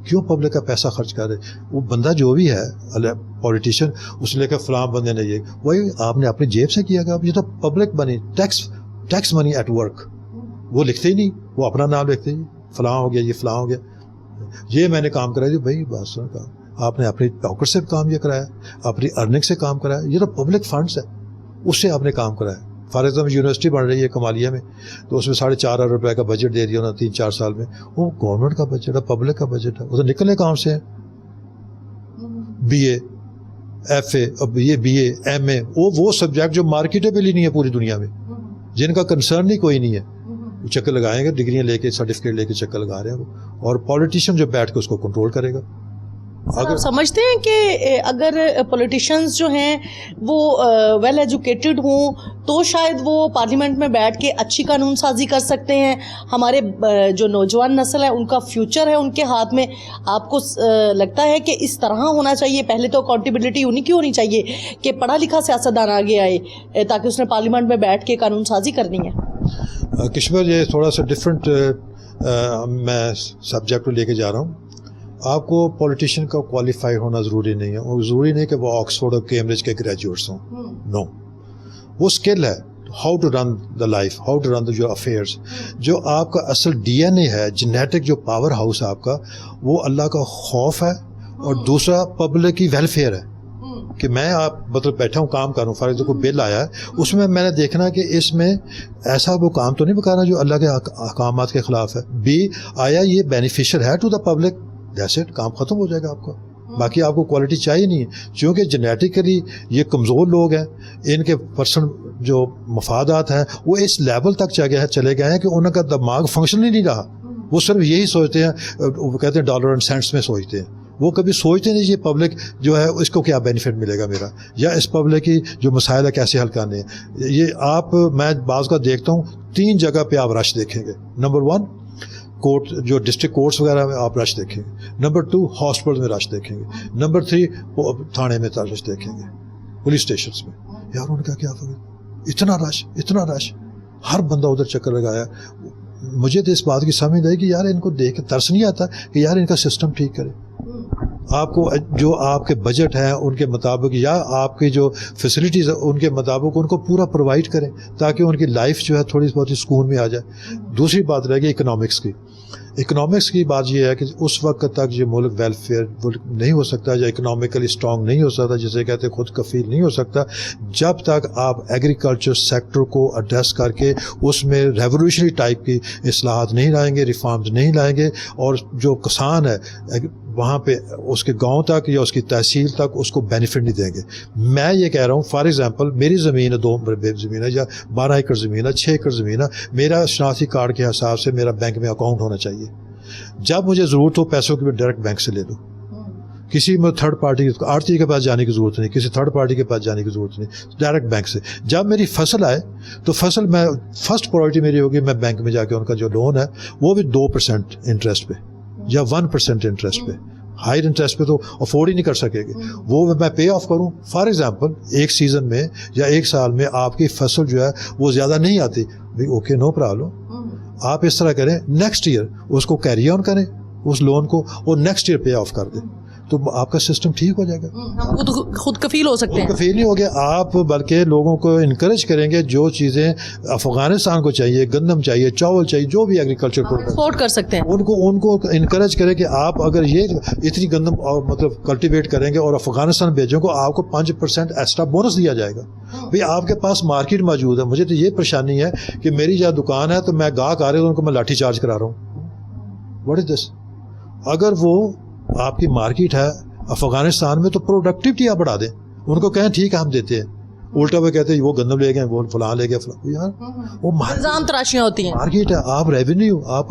کیوں پبلک کا پیسہ خرچ کر رہے؟ وہ بندہ جو بھی ہے پولیٹیشین, اس نے لے کر فلاں بندے نے, یہ وہی آپ نے اپنی جیب سے کیا گیا. یہ تو public money, tax money at work. وہ لکھتے ہی نہیں, وہ اپنا نام لکھتے ہی, فلاں ہو گیا, یہ فلاں ہو گیا, یہ میں نے کام کرایا. بھائی بس کام آپ نے اپنی پاکٹ سے کام یہ کرایا, اپنی ارننگ سے کام کرایا. یہ تو پبلک فنڈس ہے, اس سے آپ نے کام کرایا. فار ایگزامپل یونیورسٹی بن رہی ہے کمالیہ میں, تو اس میں 4.5 ارب روپے کا بجٹ دے دیا انہوں نے 3-4 سال میں. وہ گورنمنٹ کا بجٹ ہے, پبلک کا بجٹ ہے. وہ تو نکلنے کام سے ہیں. BA FA اب یہ BA MA وہ سبجیکٹ جو مارکیٹیبل ہی نہیں ہے پوری دنیا میں, جن کا کنسرن ہی کوئی نہیں ہے. وہ چکر لگائیں گے, ڈگریاں لے کے, سرٹیفکیٹ لے کے چکر لگا رہے ہیں وہ. اور پولیٹیشین جو بیٹھ کے اس کو کنٹرول کرے گا. آپ سمجھتے ہیں کہ اگر پولیٹیشنز جو ہیں وہ ویل ایجوکیٹڈ ہوں تو شاید وہ پارلیمنٹ میں بیٹھ کے اچھی قانون سازی کر سکتے ہیں؟ ہمارے جو نوجوان نسل ہے ان کا فیوچر ہے ان کے ہاتھ میں. آپ کو لگتا ہے کہ اس طرح ہونا چاہیے؟ پہلے تو اکاؤنٹیبلٹی انہیں کی ہونی چاہیے کہ پڑھا لکھا سیاستدان آگے آئے تاکہ اس نے پارلیمنٹ میں بیٹھ کے قانون سازی کرنی ہے. کشور یہ تھوڑا سا ڈفرینٹ میں سبجیکٹ لے کے جا رہا ہوں. آپ کو پولیٹیشین کا کوالیفائی ہونا ضروری نہیں ہے, اور ضروری نہیں کہ وہ آکسفورڈ اور کیمبرج کے گریجویٹس ہوں. نو, وہ اسکل ہے how to run the life, how to run your affairs. جو آپ کا اصل DNA ہے, جینیٹک جو پاور ہاؤس ہے آپ کا, وہ اللہ کا خوف ہے, اور دوسرا پبلک کی ویلفیئر ہے. کہ میں آپ مطلب بیٹھا ہوں کام کر رہا ہوں, فار ایگزامپل کوئی بل آیا ہے, اس میں میں نے دیکھنا کہ اس میں ایسا وہ کام تو نہیں بکانا جو اللہ کے احکامات کے خلاف ہے. آیا یہ بینیفیشل ہے to the public, that's it, کام ختم ہو جائے گا آپ کا. باقی آپ کو کوالٹی چاہیے نہیں ہے, چونکہ جینیٹیکلی یہ کمزور لوگ ہیں, ان کے پرسنل جو مفادات ہیں وہ اس لیول تک چلے گئے ہیں کہ ان کا دماغ فنکشن ہی نہیں رہا. وہ صرف یہی سوچتے ہیں, وہ کہتے ہیں ڈالر اینڈ سینٹس میں سوچتے ہیں. وہ کبھی سوچتے نہیں یہ پبلک جو ہے اس کو کیا بینیفٹ ملے گا میرا, یا اس پبلک کی جو مسائل ہے کیسے حل کرنے ہیں. یہ میں بعض کا دیکھتا ہوں 3 جگہ پہ آپ رش دیکھیں گے. نمبر 1 کورٹ, جو ڈسٹرکٹ کورٹس وغیرہ میں آپ رش دیکھیں گے. نمبر 2 ہاسپٹل میں رش دیکھیں گے. نمبر 3 تھانے میں رش دیکھیں گے, پولیس اسٹیشنس میں. یار ان کا کیا فرق, اتنا رش, ہر بندہ ادھر چکر لگایا. مجھے تو اس بات کی سمجھ آئی کہ یار ان کو دیکھ کے ترس نہیں آتا کہ یار ان کا سسٹم ٹھیک کرے. آپ کو جو آپ کے بجٹ ہیں ان کے مطابق, یا آپ کی جو فیسلٹیز ہیں ان کے مطابق ان کو پورا پرووائڈ کریں, تاکہ ان کی لائف جو ہے تھوڑی بہت ہی سکون میں آ جائے. دوسری بات رہ گئی اکنامکس کی بات یہ ہے کہ اس وقت تک یہ ملک ویلفیئر ملک نہیں ہو سکتا, یا اکنامیکلی اسٹرانگ نہیں ہو سکتا, جسے کہتے ہیں خود کفیل نہیں ہو سکتا, جب تک آپ ایگریکلچر سیکٹر کو ایڈریس کر کے اس میں ریولیوشنری ٹائپ کی اصلاحات نہیں لائیں گے, ریفارمز نہیں لائیں گے, اور جو کسان ہے وہاں پہ اس کے گاؤں تک یا اس کی تحصیل تک اس کو بینیفٹ نہیں دیں گے. میں یہ کہہ رہا ہوں, فار ایگزامپل میری زمین ہے 2 مربع زمین ہے, یا 12 ایکڑ زمین ہے, 6 ایکڑ زمین ہے, میرا شناختی کارڈ کے حساب سے میرا بینک میں اکاؤنٹ ہونا چاہیے. جب مجھے ضرورت ہو پیسوں کی, میں ڈائریکٹ بینک سے لے لوں. کسی میں تھرڈ پارٹی آڑتی کے پاس جانے کی ضرورت نہیں, کسی تھرڈ پارٹی کے پاس جانے کی ضرورت نہیں, ڈائریکٹ بینک سے. جب میری فصل آئے تو فصل میں فرسٹ پرائرٹی میری ہوگی میں بینک میں جا کے ان کا جو لون ہے وہ بھی 2% انٹرسٹ پہ یا 1% انٹرسٹ پہ. ہائر انٹرسٹ پہ تو افورڈ ہی نہیں کر سکے گی, وہ میں پے آف کروں. فار ایگزامپل ایک سیزن میں یا ایک سال میں آپ کی فصل جو ہے وہ زیادہ نہیں آتی, اوکے نو پرابلم, آپ اس طرح کریں نیکسٹ ایئر اس کو کیری آن کریں اس لون کو اور نیکسٹ ایئر پے آف کر دیں, تو آپ کا سسٹم ٹھیک ہو جائے گا. ہم خود کفیل ہو سکتے ہیں. کفیل نہیں ہو گیا آپ, بلکہ لوگوں کو انکریج کریں گے جو چیزیں افغانستان کو چاہیے, گندم چاہیے, چاول چاہیے, جو بھی ایگریکلچر پروڈکٹ ایکسپورٹ کر سکتے ہیں, ان کو انکریج کریں کہ آپ اگر یہ اتنی گندم مطلب کلٹیویٹ کریں گے اور افغانستان بھیجیں گے آپ کو 5% ایکسٹرا بونس دیا جائے گا. بھئی آپ کے پاس مارکیٹ موجود ہے. مجھے تو یہ پریشانی ہے کہ میری جہاں دکان ہے تو میں گاہک آ رہے ہیں ان کو میں لاٹھی چارج کرا رہا ہوں. واٹ از دس؟ اگر وہ آپ کی مارکیٹ ہے افغانستان میں تو پروڈکٹیوٹی آپ بڑھا دیں, ان کو کہیں ٹھیک ہے ہم دیتے ہیں, الٹا وہ کہتے ہیں وہ گندم لے گئے, وہ فلاں لے گئے, فلاں. یار وہ الزام تراشیاں ہوتی ہیں. مارکیٹ ہے, آپ ریونیو, آپ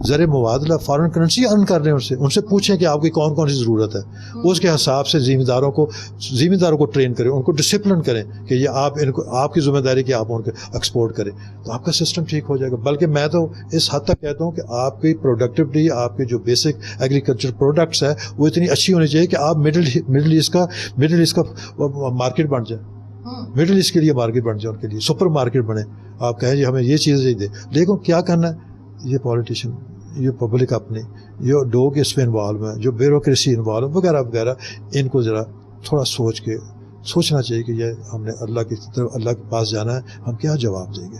زر مبادلہ فارن کرنسی ارن کر رہے ہیں, ان سے پوچھیں کہ آپ کی کون کون سی ضرورت ہے, اس کے حساب سے ذمہ داروں کو ٹرین کریں, ان کو ڈسپلن کریں کہ یہ آپ کی ذمہ داری کہ آپ ان کو ایکسپورٹ کریں, تو آپ کا سسٹم ٹھیک ہو جائے گا. بلکہ میں تو اس حد تک کہتا ہوں کہ آپ کی پروڈکٹیوٹی, آپ کے جو بیسک ایگریکلچر پروڈکٹس ہے وہ اتنی اچھی ہونی چاہیے کہ آپ مڈل ایسٹ کا مارکیٹ بن جائے, مڈل ایسٹ کے لیے مارکیٹ بن جائے, ان کے لیے سپر مارکیٹ بنے. آپ کہیں جی ہمیں یہ چیزیں دے, لیکن کیا کرنا ہے یہ پولیٹیشین, یہ پبلک اپنی, یہ لوگ اس میں انوالو ہیں, جو بیوروکریسی انوالو وغیرہ وغیرہ, ان کو ذرا تھوڑا سوچنا چاہیے کہ یہ ہم نے اللہ کی طرف, اللہ کے پاس جانا ہے, ہم کیا جواب دیں گے.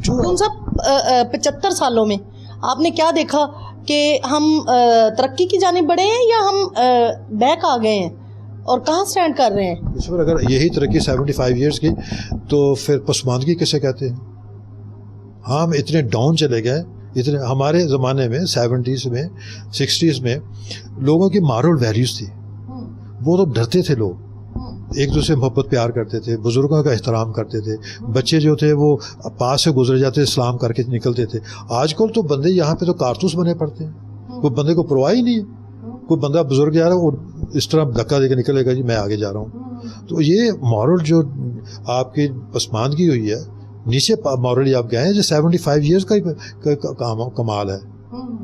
ان صاحب 75 سالوں میں آپ نے کیا دیکھا کہ ہم ترقی کی جانب بڑھے ہیں یا ہم بیک آ گئے ہیں اور کہاں سٹینڈ کر رہے ہیں؟ اس پر اگر یہی ترقی 75 ایئرس کی تو پھر پسماندگی کسے کہتے ہیں؟ ہم اتنے ڈاؤن چلے گئے. اتنے ہمارے زمانے میں 70s میں 60s میں لوگوں کی مارل ویلیوز تھی, وہ تو ڈرتے تھے لوگ, ایک دوسرے محبت پیار کرتے تھے, بزرگوں کا احترام کرتے تھے, بچے جو تھے وہ پاس سے گزر جاتے سلام کر کے نکلتے تھے. آج کل تو بندے یہاں پہ تو کارتوس بنے پڑتے ہیں, کوئی بندے کو پرواہ ہی نہیں ہے. کوئی بندہ بزرگ جا رہا ہے وہ اس طرح دھکا دے کے نکلے گا جی میں آگے جا رہا ہوں. تو یہ مورل جو آپ کی پسماندگی ہوئی ہے, نیچے مورلی آپ گئے ہیں, جو 75 ایئرس کا ہی کمال ہے.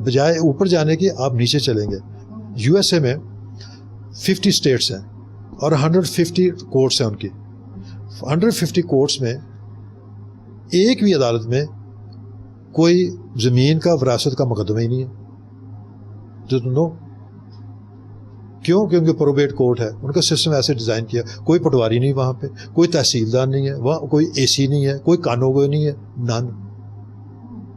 بجائے اوپر جانے کی آپ نیچے چلیں گے. USA میں 50 اسٹیٹس ہیں اور 150 کورٹس ہیں ان کی. 150 کورٹس میں ایک بھی عدالت میں کوئی زمین کا وراثت کا مقدمہ ہی نہیں ہے. نو, کیوں؟ کیونکہ پروبیٹ کورٹ ہے, ان کا سسٹم ایسے ڈیزائن کیا. کوئی پٹواری نہیں وہاں پہ, کوئی تحصیلدار نہیں ہے وہاں, کوئی AC نہیں ہے, کوئی قانون نہیں ہے,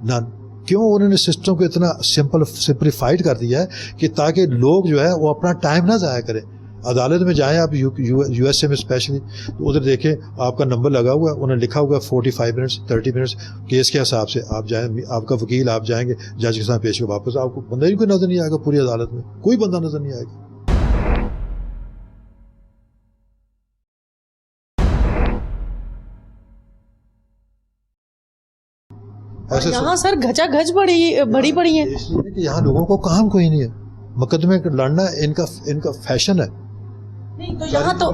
نن. کیوں؟ انہوں نے سسٹم کو اتنا سمپلیفائڈ کر دیا ہے کہ تاکہ لوگ جو ہے وہ اپنا ٹائم نہ ضائع کریں. عدالت میں جائیں آپ USA میں اسپیشلی, تو ادھر دیکھیں آپ کا نمبر لگا ہوا ہے, انہوں نے لکھا ہوا ہے 45 منٹس 30 منٹس کیس کے حساب سے آپ جائیں, آپ کا وکیل آپ جائیں گے جج کے ساتھ پیش کر واپس, آپ کو بندہ ہی کوئی نظر نہیں آئے گا پوری عدالت میں, کوئی بندہ نظر نہیں آئے گا. یہاں سر گھچا گھچ بڑی پڑی ہیں, اس لیے کہ یہاں لوگوں کو کام کوئی نہیں ہے, مقدمے لڑنا ان کا فیشن ہے. نہیں تو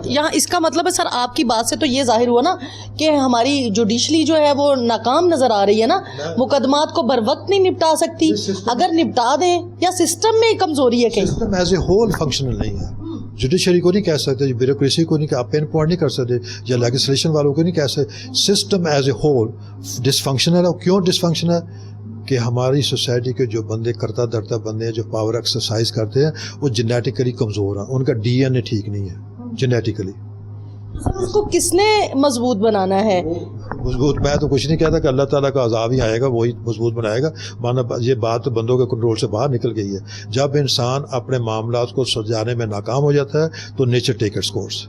یہاں اس کا مطلب ہے سر آپ کی بات سے تو یہ ظاہر ہوا نا کہ ہماری جوڈیشلی جو ہے وہ ناکام نظر آ رہی ہے نا, مقدمات کو بر وقت نہیں نپٹا سکتی. اگر نپٹا دیں یا سسٹم میں کمزوری ہے, کہ system as a whole functional نہیں ہے. جوڈیشری کو نہیں کہہ سکتے, بیوروکریسی کو نہیں, آپ پین پوائنٹ نہیں کر سکتے, یا لیجسلیشن والوں کو نہیں کہہ سکتے. System as a whole dysfunctional ہے. کیوں ڈس فنکشنل ہے؟ کہ ہماری سوسائٹی کے جو بندے کرتا دھرتا بندے ہیں, جو پاور ایکسرسائز کرتے ہیں, وہ جینیٹیکلی کمزور ہیں, ان کا DNA ٹھیک نہیں ہے جینیٹیکلی. اس کو کس نے مضبوط بنانا ہے؟ مضبوط میں تو کچھ نہیں کہتا کہ اللہ تعالیٰ کا عذاب ہی آئے گا, وہی مضبوط بنائے گا. مانا یہ بات بندوں کے کنٹرول سے باہر نکل گئی ہے. جب انسان اپنے معاملات کو سلجھانے میں ناکام ہو جاتا ہے تو nature take its course,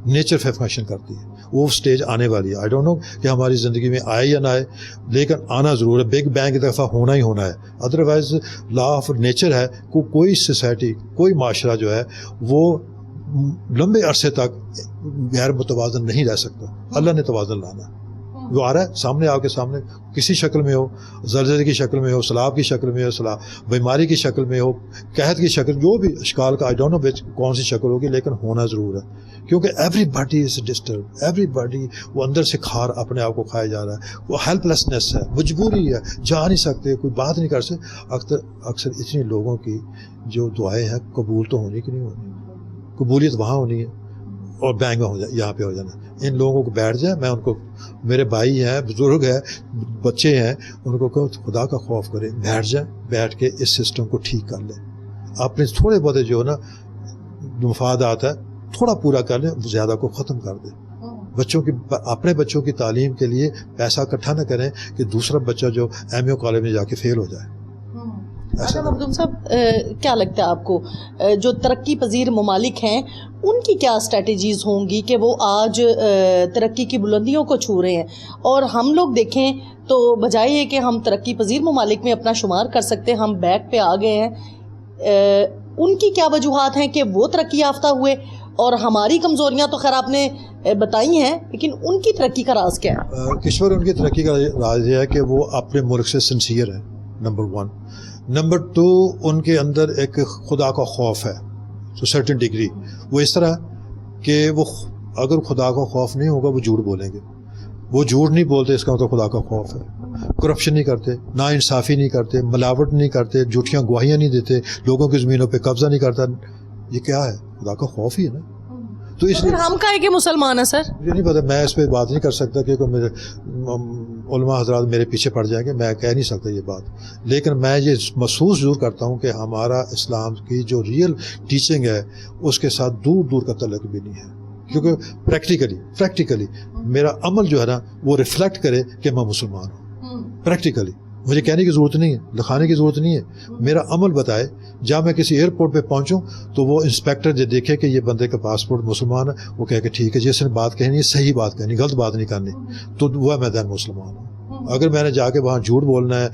nature پہ فنکشن کرتی ہے. وہ سٹیج آنے والی ہے. آئی ڈونٹ نو کہ ہماری زندگی میں آئے یا نہ آئے, لیکن آنا ضرور ہے. بگ بینگ کی دفعہ ہونا ہی ہونا ہے. ادروائز لا آف نیچر ہے, کوئی سوسائٹی, کوئی معاشرہ جو ہے وہ لمبے عرصے تک غیر متوازن نہیں رہ سکتا. اللہ نے توازن لانا. وہ آ رہا ہے سامنے، آپ کے سامنے کسی شکل میں ہو، زلزلے کی شکل میں ہو، سیلاب کی شکل میں ہو، بیماری کی شکل میں ہو، قحط کی شکل، جو بھی اشکال کا، آئی ڈونٹ نو کون سی شکل ہوگی، لیکن ہونا ضرور ہے. کیونکہ every body is disturb, every body وہ اندر سے کھار اپنے آپ کو کھایا جا رہا ہے، وہ ہیلپ لیسنیس ہے، مجبوری ہے، جا نہیں سکتے، کوئی بات نہیں کر سکتے. اکثر اتنے لوگوں کی جو دعائیں ہیں قبول تو ہونی کہ نہیں ہونی، قبولیت وہاں ہونی ہے اور بینگ میں ہو جائے، یہاں پہ ہو جانا. ان لوگوں کو بیٹھ جائے، میں ان کو، میرے بھائی ہیں، بزرگ ہیں، بچے ہیں، ان کو کہو خدا کا خوف کریں، بیٹھ جائیں، بیٹھ کے اس سسٹم کو ٹھیک کر لیں. اپنے تھوڑے بہت جو ہے نا مفادات ہے تھوڑا پورا کر لیں، زیادہ کو ختم کر دیں. بچوں کی، اپنے بچوں کی تعلیم کے لیے پیسہ اکٹھا نہ کریں کہ دوسرا بچہ جو ایم یو کالج میں جا کے فیل ہو جائے. اچھا مخدوم صاحب، کیا لگتا ہے آپ کو جو ترقی پذیر ممالک ہیں ان کی کیا اسٹریٹجیز ہوں گی کہ وہ آج ترقی کی بلندیوں کو چھو رہے ہیں، اور ہم لوگ دیکھیں تو بجائے یہ کہ ہم ترقی پذیر ممالک میں اپنا شمار کر سکتے ہم بیک پہ آ گئے ہیں. ان کی کیا وجوہات ہیں کہ وہ ترقی یافتہ ہوئے، اور ہماری کمزوریاں تو خیر آپ نے بتائی ہیں، لیکن ان کی ترقی کا راز کیا ہے؟ کشور، ان کی ترقی کا راز یہ ہے کہ وہ اپنے ملک سے سنسیئر ہیں، نمبر 1. نمبر 2، ان کے اندر ایک خدا کا خوف ہے ٹو سرٹن ڈگری. وہ اس طرح کہ وہ اگر خدا کا خوف نہیں ہوگا وہ جھوٹ بولیں گے. وہ جھوٹ نہیں بولتے، اس کا مطلب خدا کا خوف ہے. کرپشن نہیں کرتے، نا انصافی نہیں کرتے، ملاوٹ نہیں کرتے، جھوٹیاں گواہیاں نہیں دیتے، لوگوں کی زمینوں پہ قبضہ نہیں کرتا. یہ کیا ہے؟ خدا کا خوف ہی ہے نا. تو اس لیے ہم کہے کہ مسلمان ہیں سر، مجھے نہیں پتا، میں اس پہ بات نہیں کر سکتا کیونکہ میرے علماء حضرات میرے پیچھے پڑ جائیں گے، میں کہہ نہیں سکتا یہ بات. لیکن میں یہ محسوس ضرور کرتا ہوں کہ ہمارا اسلام کی جو ریئل ٹیچنگ ہے اس کے ساتھ دور دور کا تعلق بھی نہیں ہے. کیونکہ پریکٹیکلی میرا عمل جو ہے نا وہ ریفلیکٹ کرے کہ میں مسلمان ہوں. پریکٹیکلی مجھے کہنے کی ضرورت نہیں ہے، لکھانے کی ضرورت نہیں ہے، میرا عمل بتائے. جب میں کسی ایئرپورٹ پہ پہنچوں تو وہ انسپیکٹر جو دیکھے کہ یہ بندے کا پاسپورٹ مسلمان ہے، وہ کہے کہ ٹھیک ہے جس نے بات کہنی ہے صحیح بات کہنی، غلط بات نہیں کرنی، تو وہ میں دین مسلمان ہوں. اگر میں نے جا کے وہاں جھوٹ بولنا ہے،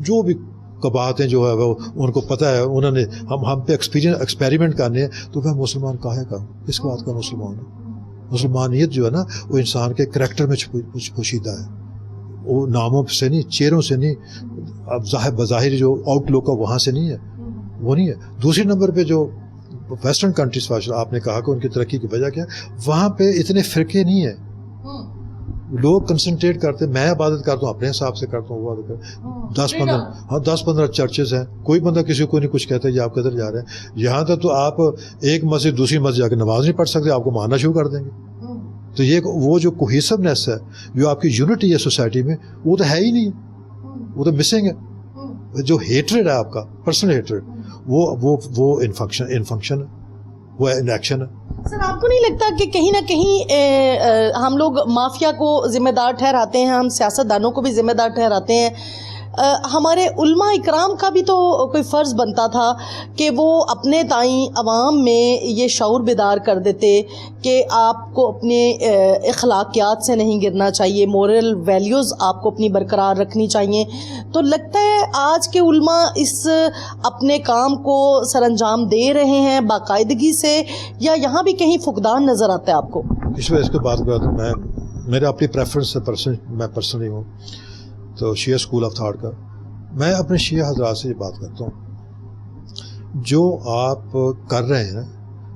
جو بھی قباحتیں جو ہے وہ ان کو پتہ ہے، انہوں نے ہم پہ ایکسپیریمنٹ کرنے ہیں، تو میں مسلمان کاہے کا ہوں، اس بات کا مسلمان ہوں. مسلمانیت جو ہے نا وہ انسان کے کریکٹر میں پوشیدہ ہے، وہ ناموں سے نہیں، چہروں سے نہیں، اب بظاہر جو آؤٹ لک کا وہاں سے نہیں ہے، وہ نہیں ہے. دوسری نمبر پہ جو ویسٹرن کنٹریز آپ نے کہا کہ ان کی ترقی کی وجہ کیا، وہاں پہ اتنے فرقے نہیں ہیں. لوگ کنسنٹریٹ کرتے، میں عبادت کرتا ہوں اپنے حساب سے کرتا ہوں، وہ 10-15 چرچز ہیں، کوئی بندہ کسی کو نہیں کچھ کہتا ہے یہ آپ کدھر جا رہے ہیں. یہاں تک تو آپ ایک مسجد دوسری مسجد جا کے نماز نہیں پڑھ سکتے، آپ کو مارنا شروع کر دیں گے. تو یہ وہ جو کوہیسونیس ہے، جو آپ کی یونٹی ہے سوسائٹی میں، وہ تو ہے ہی نہیں، وہ تو مسنگ ہے. جو ہیٹریڈ ہے آپ کا پرسنل ہیٹریڈ، وہ انفنکشن ہے، وہ ان ایکشن ہے. سر آپ کو نہیں لگتا کہ کہیں نہ کہیں ہم لوگ مافیا کو ذمہ دار ٹھہراتے ہیں، ہم سیاستدانوں کو بھی ذمہ دار ٹھہراتے ہیں، ہمارے علماء اکرام کا بھی تو کوئی فرض بنتا تھا کہ وہ اپنے تئیں عوام میں یہ شعور بیدار کر دیتے کہ آپ کو اپنے اخلاقیات سے نہیں گرنا چاہیے، مورل ویلیوز آپ کو اپنی برقرار رکھنی چاہیے. تو لگتا ہے آج کے علماء اس اپنے کام کو سر انجام دے رہے ہیں باقاعدگی سے، یا یہاں بھی کہیں فقدان نظر آتا ہے آپ کو؟ اس کے بعد میں میرا اپنی پریفرنس ہے، میں پرسنلی ہوں تو شیعہ اسکول آف تھاٹ کا. میں اپنے شیعہ حضرات سے یہ بات کرتا ہوں، جو آپ کر رہے ہیں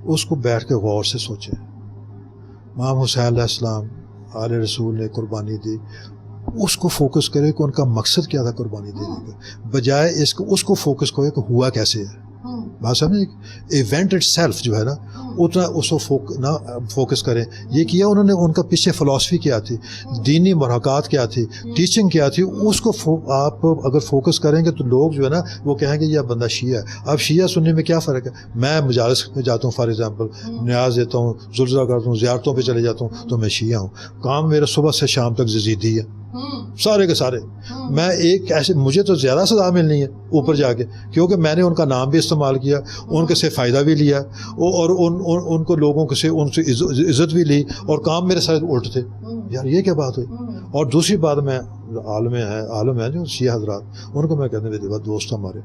اس کو بیٹھ کے غور سے سوچیں. امام حسین علیہ السلام آل رسول نے قربانی دی، اس کو فوکس کرے کہ ان کا مقصد کیا تھا قربانی دینے کا، بجائے اس کو فوکس کرے کہ ہوا کیسے ہے. بات سمجھے، ایونٹ اٹ سیلف جو ہے نا اتنا اس کو نہ فوکس کریں. یہ کیا انہوں نے، ان کا پیچھے فلاسفی کیا تھی، دینی محاکات کیا تھی، ٹیچنگ کیا تھی، اس کو آپ اگر فوکس کریں گے تو لوگ جو ہے نا وہ کہیں گے یہ بندہ شیعہ ہے. اب شیعہ سننے میں کیا فرق ہے؟ میں مجالس میں جاتا ہوں، فار ایگزامپل نیاز دیتا ہوں، زلزلہ کرتا ہوں، زیارتوں پہ چلے جاتا ہوں، تو میں شیعہ ہوں. کام میرا صبح سے شام تک یزیدی ہے، سارے کے سارے. میں ایک ایسے، مجھے تو زیادہ سزا ملنی ہے اوپر جا کے، کیونکہ میں نے ان کا نام بھی استعمال کیا، ان کے سے فائدہ بھی لیا، اور ان کو لوگوں سے ان سے عزت بھی لی، اور کام میرے ساتھ الٹ تھے. یار یہ کیا بات ہوئی؟ اور دوسری بات، میں عالم ہیں جو شیعہ حضرات، ان کو میں کہتا ہوں میری دوست ہمارے،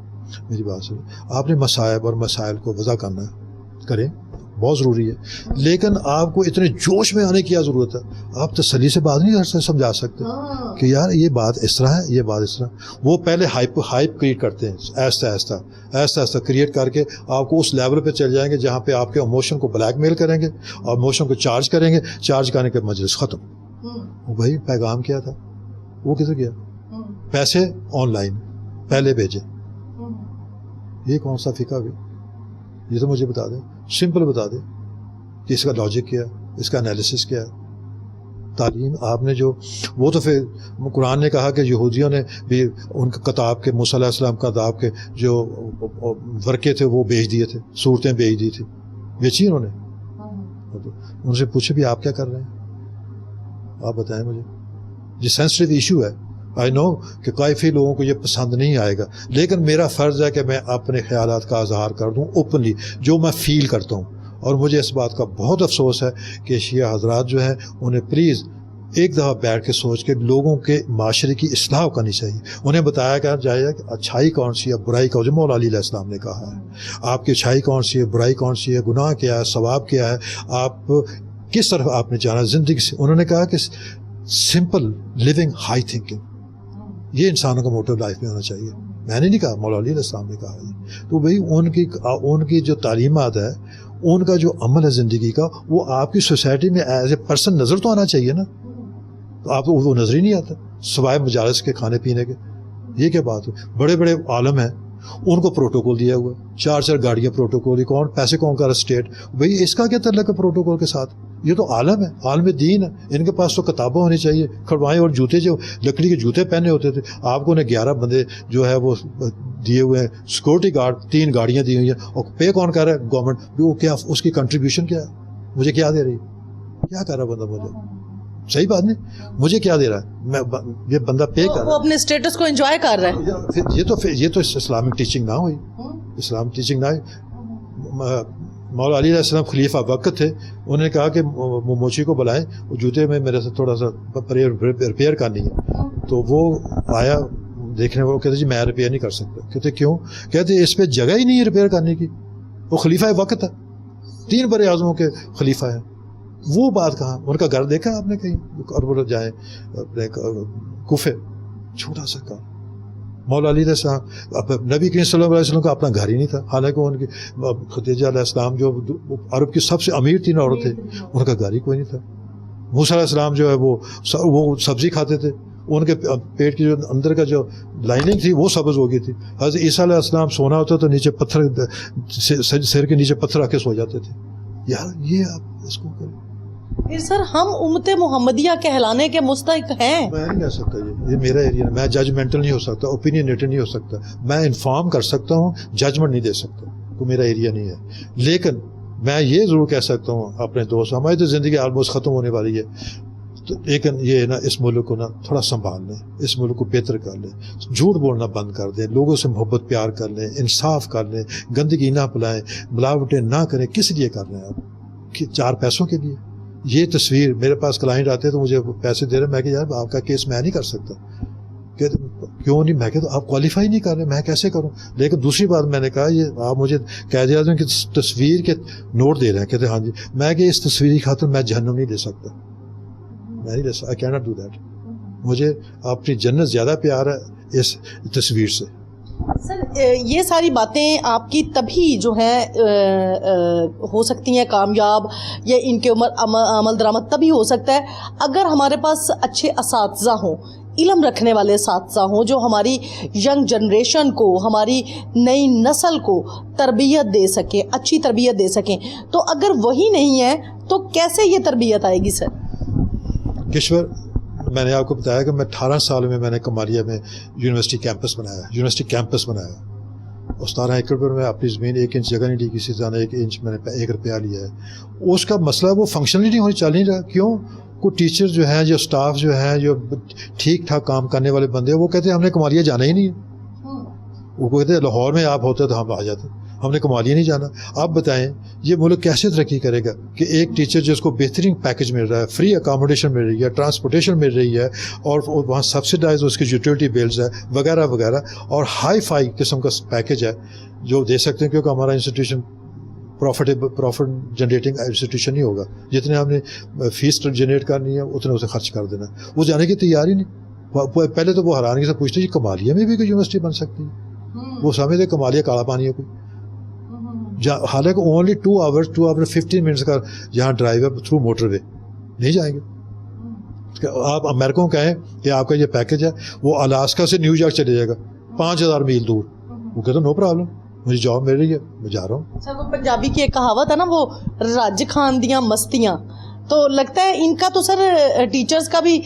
میری بات سنیں، آپ نے مصائب اور مسائل کو وضع کرنا ہے، کریں، بہت ضروری ہے, لیکن آپ کو اتنے جوش میں آنے کی کیا ضرورت ہے؟ آپ تسلی سے بات نہیں کر سکتے, سمجھا سکتے کہ یار یہ بات اس طرح ہے, یہ بات اس طرح. وہ پہلے ہائپ کریٹ کرتے ہیں, آہستہ آہستہ کریٹ کر کے آپ کو اس لیول پہ چل جائیں گے جہاں پہ آپ کے ایموشن کو بلیک میل کریں گے اور ایموشن کو چارج کریں گے. چارج کرنے کے مجلس ختم. وہ بھائی پیغام کیا تھا, وہ کدھر گیا؟ پیسے آن لائن پہلے بھیجے. یہ کون سا فقہ بھی؟ یہ تو مجھے بتا دیں, سمپل بتا دیں کہ اس کا لاجک کیا ہے, اس کا انالیسس کیا ہے. تعلیم آپ نے جو, وہ تو پھر قرآن نے کہا کہ یہودیوں نے بھی ان کے کتاب کے, موسیٰ علیہ السلام کتاب کے جو ورقے تھے وہ بیچ دیے تھے, صورتیں بیچ دی تھی, بیچی انہوں نے. ان سے پوچھے بھی آپ کیا کر رہے ہیں, آپ بتائیں مجھے. یہ سینسٹیو ایشو ہے, آئی نو کہ کافی لوگوں کو یہ پسند نہیں آئے گا, لیکن میرا فرض ہے کہ میں اپنے خیالات کا اظہار کر دوں اوپنلی, جو میں فیل کرتا ہوں. اور مجھے اس بات کا بہت افسوس ہے کہ شیعہ حضرات جو ہیں انہیں پلیز ایک دفعہ بیٹھ کے سوچ کے لوگوں کے معاشرے کی اصلاح کرنی چاہیے. انہیں بتایا کہ جائے کہ اچھائی کون سی ہے, برائی کون سی ہے. مولا علی علیہ السلام نے کہا ہے آپ کی اچھائی کون سی ہے, برائی کون سی ہے, گناہ کیا ہے, ثواب کیا ہے, آپ کس طرف آپ نے جانا زندگی سے. انہوں نے کہا کہ سمپل لیونگ, ہائی تھنکنگ, یہ انسانوں کا موٹو لائف میں ہونا چاہیے. میں نے نہیں کہا, مولا علی علیہ السلام نے کہا ہے. تو بھائی ان کی جو تعلیمات ہے, ان کا جو عمل ہے زندگی کا, وہ آپ کی سوسائٹی میں ایز اے پرسن نظر تو آنا چاہیے نا. تو آپ کو وہ نظر ہی نہیں آتا سوائے مجالس کے, کھانے پینے کے. یہ کیا بات ہے؟ بڑے بڑے عالم ہیں, ان کو پروٹوکول دیا ہوا, 4 گاڑیاں پروٹوکول, کون پیسے کون کر اسٹیٹ. بھائی اس کا کیا تعلق ہے پروٹوکول کے ساتھ؟ یہ تو عالم ہے, عالم دین ہے. ان کے پاس تو کتابیں ہونی چاہیے, کھڑوائیں اور جوتے, جو لکڑی کے جوتے پہنے ہوتے تھے. آپ کو انہیں 11 بندے جو ہے وہ دیے ہوئے ہیں, سیکورٹی گارڈ 3 گاڑیاں دی ہوئی ہیں, اور پے کون کر رہا ہے؟ گورنمنٹ. وہ کیا اس کی کنٹریبیوشن کیا ہے؟ مجھے کیا دے رہی, کیا کر رہا بندہ؟ مجھے صحیح بات نہیں, مجھے کیا دے رہا ہے؟ میں یہ بندہ پے کر رہا ہے, وہ اپنے اسٹیٹس کو انجوائے کر رہا ہے. یہ تو اسلامک ٹیچنگ نہ ہوئی, اسلام ٹیچنگ نہ ہوئی. مولا علی علیہ السلام خلیفہ وقت تھے, انہوں نے کہا کہ موچی کو بلائیں, وہ جوتے میں میرے سے تھوڑا سا ریپیئر کرنی ہے. تو وہ آیا دیکھنے, وہ کہتے جی میں ریپیئر نہیں کر سکتا. کہتے کیوں؟ کہتے اس پہ جگہ ہی نہیں ہے ریپیئر کرنے کی, وہ خلیفہ وقت ہے, 3 بڑے اعظموں کے خلیفہ ہیں. وہ بات کہاں؟ ان کا گھر دیکھا آپ نے کہیں؟ اور وہ جائیں اپنے کوفے, چھوٹا سا کام. مولا علی علیہ السلام, نبی کریم صلی اللہ علیہ وسلم کا اپنا گھر ہی نہیں تھا, حالانکہ ان کی خدیجہ علیہ السلام جو عرب کی سب سے امیر 3 عورت تھے, ان کا گھر ہی کوئی نہیں تھا. موسیٰ علیہ السلام جو ہے وہ سبزی کھاتے تھے, ان کے پیٹ کی جو اندر کا جو لائننگ تھی وہ سبز ہو گئی تھی. حضرت عیسیٰ علیہ السلام سونا ہوتا تو نیچے پتھر, سر کے نیچے پتھر رکھ کے سو جاتے تھے. یار یہ آپ اس کو کریں. پھر سر ہم امت محمدیہ کہلانے کے مستحق ہیں؟ میں نہیں کہہ سکتا, یہ میرا ایریا, میں ججمنٹل نہیں ہو سکتا, اوپینینیٹڈ نہیں ہو سکتا. میں انفارم کر سکتا ہوں, ججمنٹ نہیں دے سکتا, تو میرا ایریا نہیں ہے. لیکن میں یہ ضرور کہہ سکتا ہوں اپنے دوست, ہماری تو زندگی آلموسٹ ختم ہونے والی ہے, تو لیکن یہ نا اس ملک کو نا تھوڑا سنبھال لیں, اس ملک کو بہتر کر لیں, جھوٹ بولنا بند کر دیں, لوگوں سے محبت پیار کر لیں, انصاف کر لیں, گندگی نہ پلائیں, ملاوٹیں نہ کریں. کس لیے کر رہے ہیں آپ؟ 4 پیسوں کے لیے. یہ تصویر, میرے پاس کلائنٹ آتے تو مجھے پیسے دے رہے, میں کہ یار آپ کا کیس میں نہیں کر سکتا. کہ کیوں نہیں؟ میں کہ تو آپ کوالیفائی نہیں کر رہے, میں کیسے کروں؟ لیکن دوسری بات میں نے کہا, یہ آپ مجھے قید اعظم کی تصویر کے نوٹ دے رہے ہیں, کہتے ہاں جی, میں کہ اس تصویر کی خاطر میں جہنم نہیں دے سکتا, میں نہیں دے سکتا, I can not do that. مجھے اپنی جنت زیادہ پیار ہے اس تصویر سے. سر یہ ساری باتیں آپ کی تبھی جو ہیں ہو سکتی ہیں کامیاب, یا ان کے عمل درآمد تبھی ہو سکتا ہے اگر ہمارے پاس اچھے اساتذہ ہوں, علم رکھنے والے اساتذہ ہوں, جو ہماری ینگ جنریشن کو, ہماری نئی نسل کو تربیت دے سکیں, اچھی تربیت دے سکیں. تو اگر وہی نہیں ہے تو کیسے یہ تربیت آئے گی سر؟ کشور, میں نے آپ کو بتایا کہ میں 18 سال میں نے کمالیہ میں یونیورسٹی کیمپس بنایا. اور 17 ایکڑ پر میں اپنی زمین 1 انچ جگہ نہیں لی کسی سے, 1 انچ میں نے 1 روپیہ لیا ہے. اس کا مسئلہ وہ فنکشنلی نہیں چل نہیں رہا. کیوں؟ کوئی ٹیچر جو ہیں, جو اسٹاف جو ہیں, جو ٹھیک ٹھاک کام کرنے والے بندے, وہ کہتے ہیں ہم نے کمالیہ جانا ہی نہیں ہے. وہ کہتے ہیں لاہور میں آپ ہوتے تو ہم آ جاتے, ہم نے کمالیہ نہیں جانا. آپ بتائیں یہ ملک کیسے ترقی کرے گا کہ ایک ٹیچر جس کو بہترین پیکج مل رہا ہے, فری اکاموڈیشن مل رہی ہے, ٹرانسپورٹیشن مل رہی ہے, اور وہاں سبسڈائز اس کی یوٹیلیٹی بلز ہے وغیرہ وغیرہ, اور ہائی فائی قسم کا پیکج ہے جو دے سکتے ہیں, کیونکہ ہمارا انسٹیٹیوشن پروفٹ جنریٹنگ انسٹیٹیوشن نہیں ہوگا. جتنے ہم نے فیس جنریٹ کرنی ہے اتنے اسے خرچ کر دینا. وہ جانے کی تیاری نہیں. پہلے تو وہ حیرانگی سے پوچھتے جی کمالیہ میں بھی کوئی یونیورسٹی بن سکتی ہے. وہ سمجھتے کمالیہ کالا پانی ہے کوئی. حالانکہ اونلی 2 hours 15 minutes کا جہاں ڈرائیو ہے تھرو موٹر وے نہیں جائیں گے. آپ امریکہ کو کہیں کہ آپ کا یہ پیکج ہے, وہ الاسکا سے نیو یارک چلے جائے گا 5000 میل دور. وہ کہتا نو پرابلم, مجھے جاب مل رہی ہے, میں جا رہا ہوں. سر وہ پنجابی کی ایک کہاوت ہے نا, وہ رج خان دیاں مستیاں, تو لگتا ہے ان کا تو سر ٹیچرز کا بھی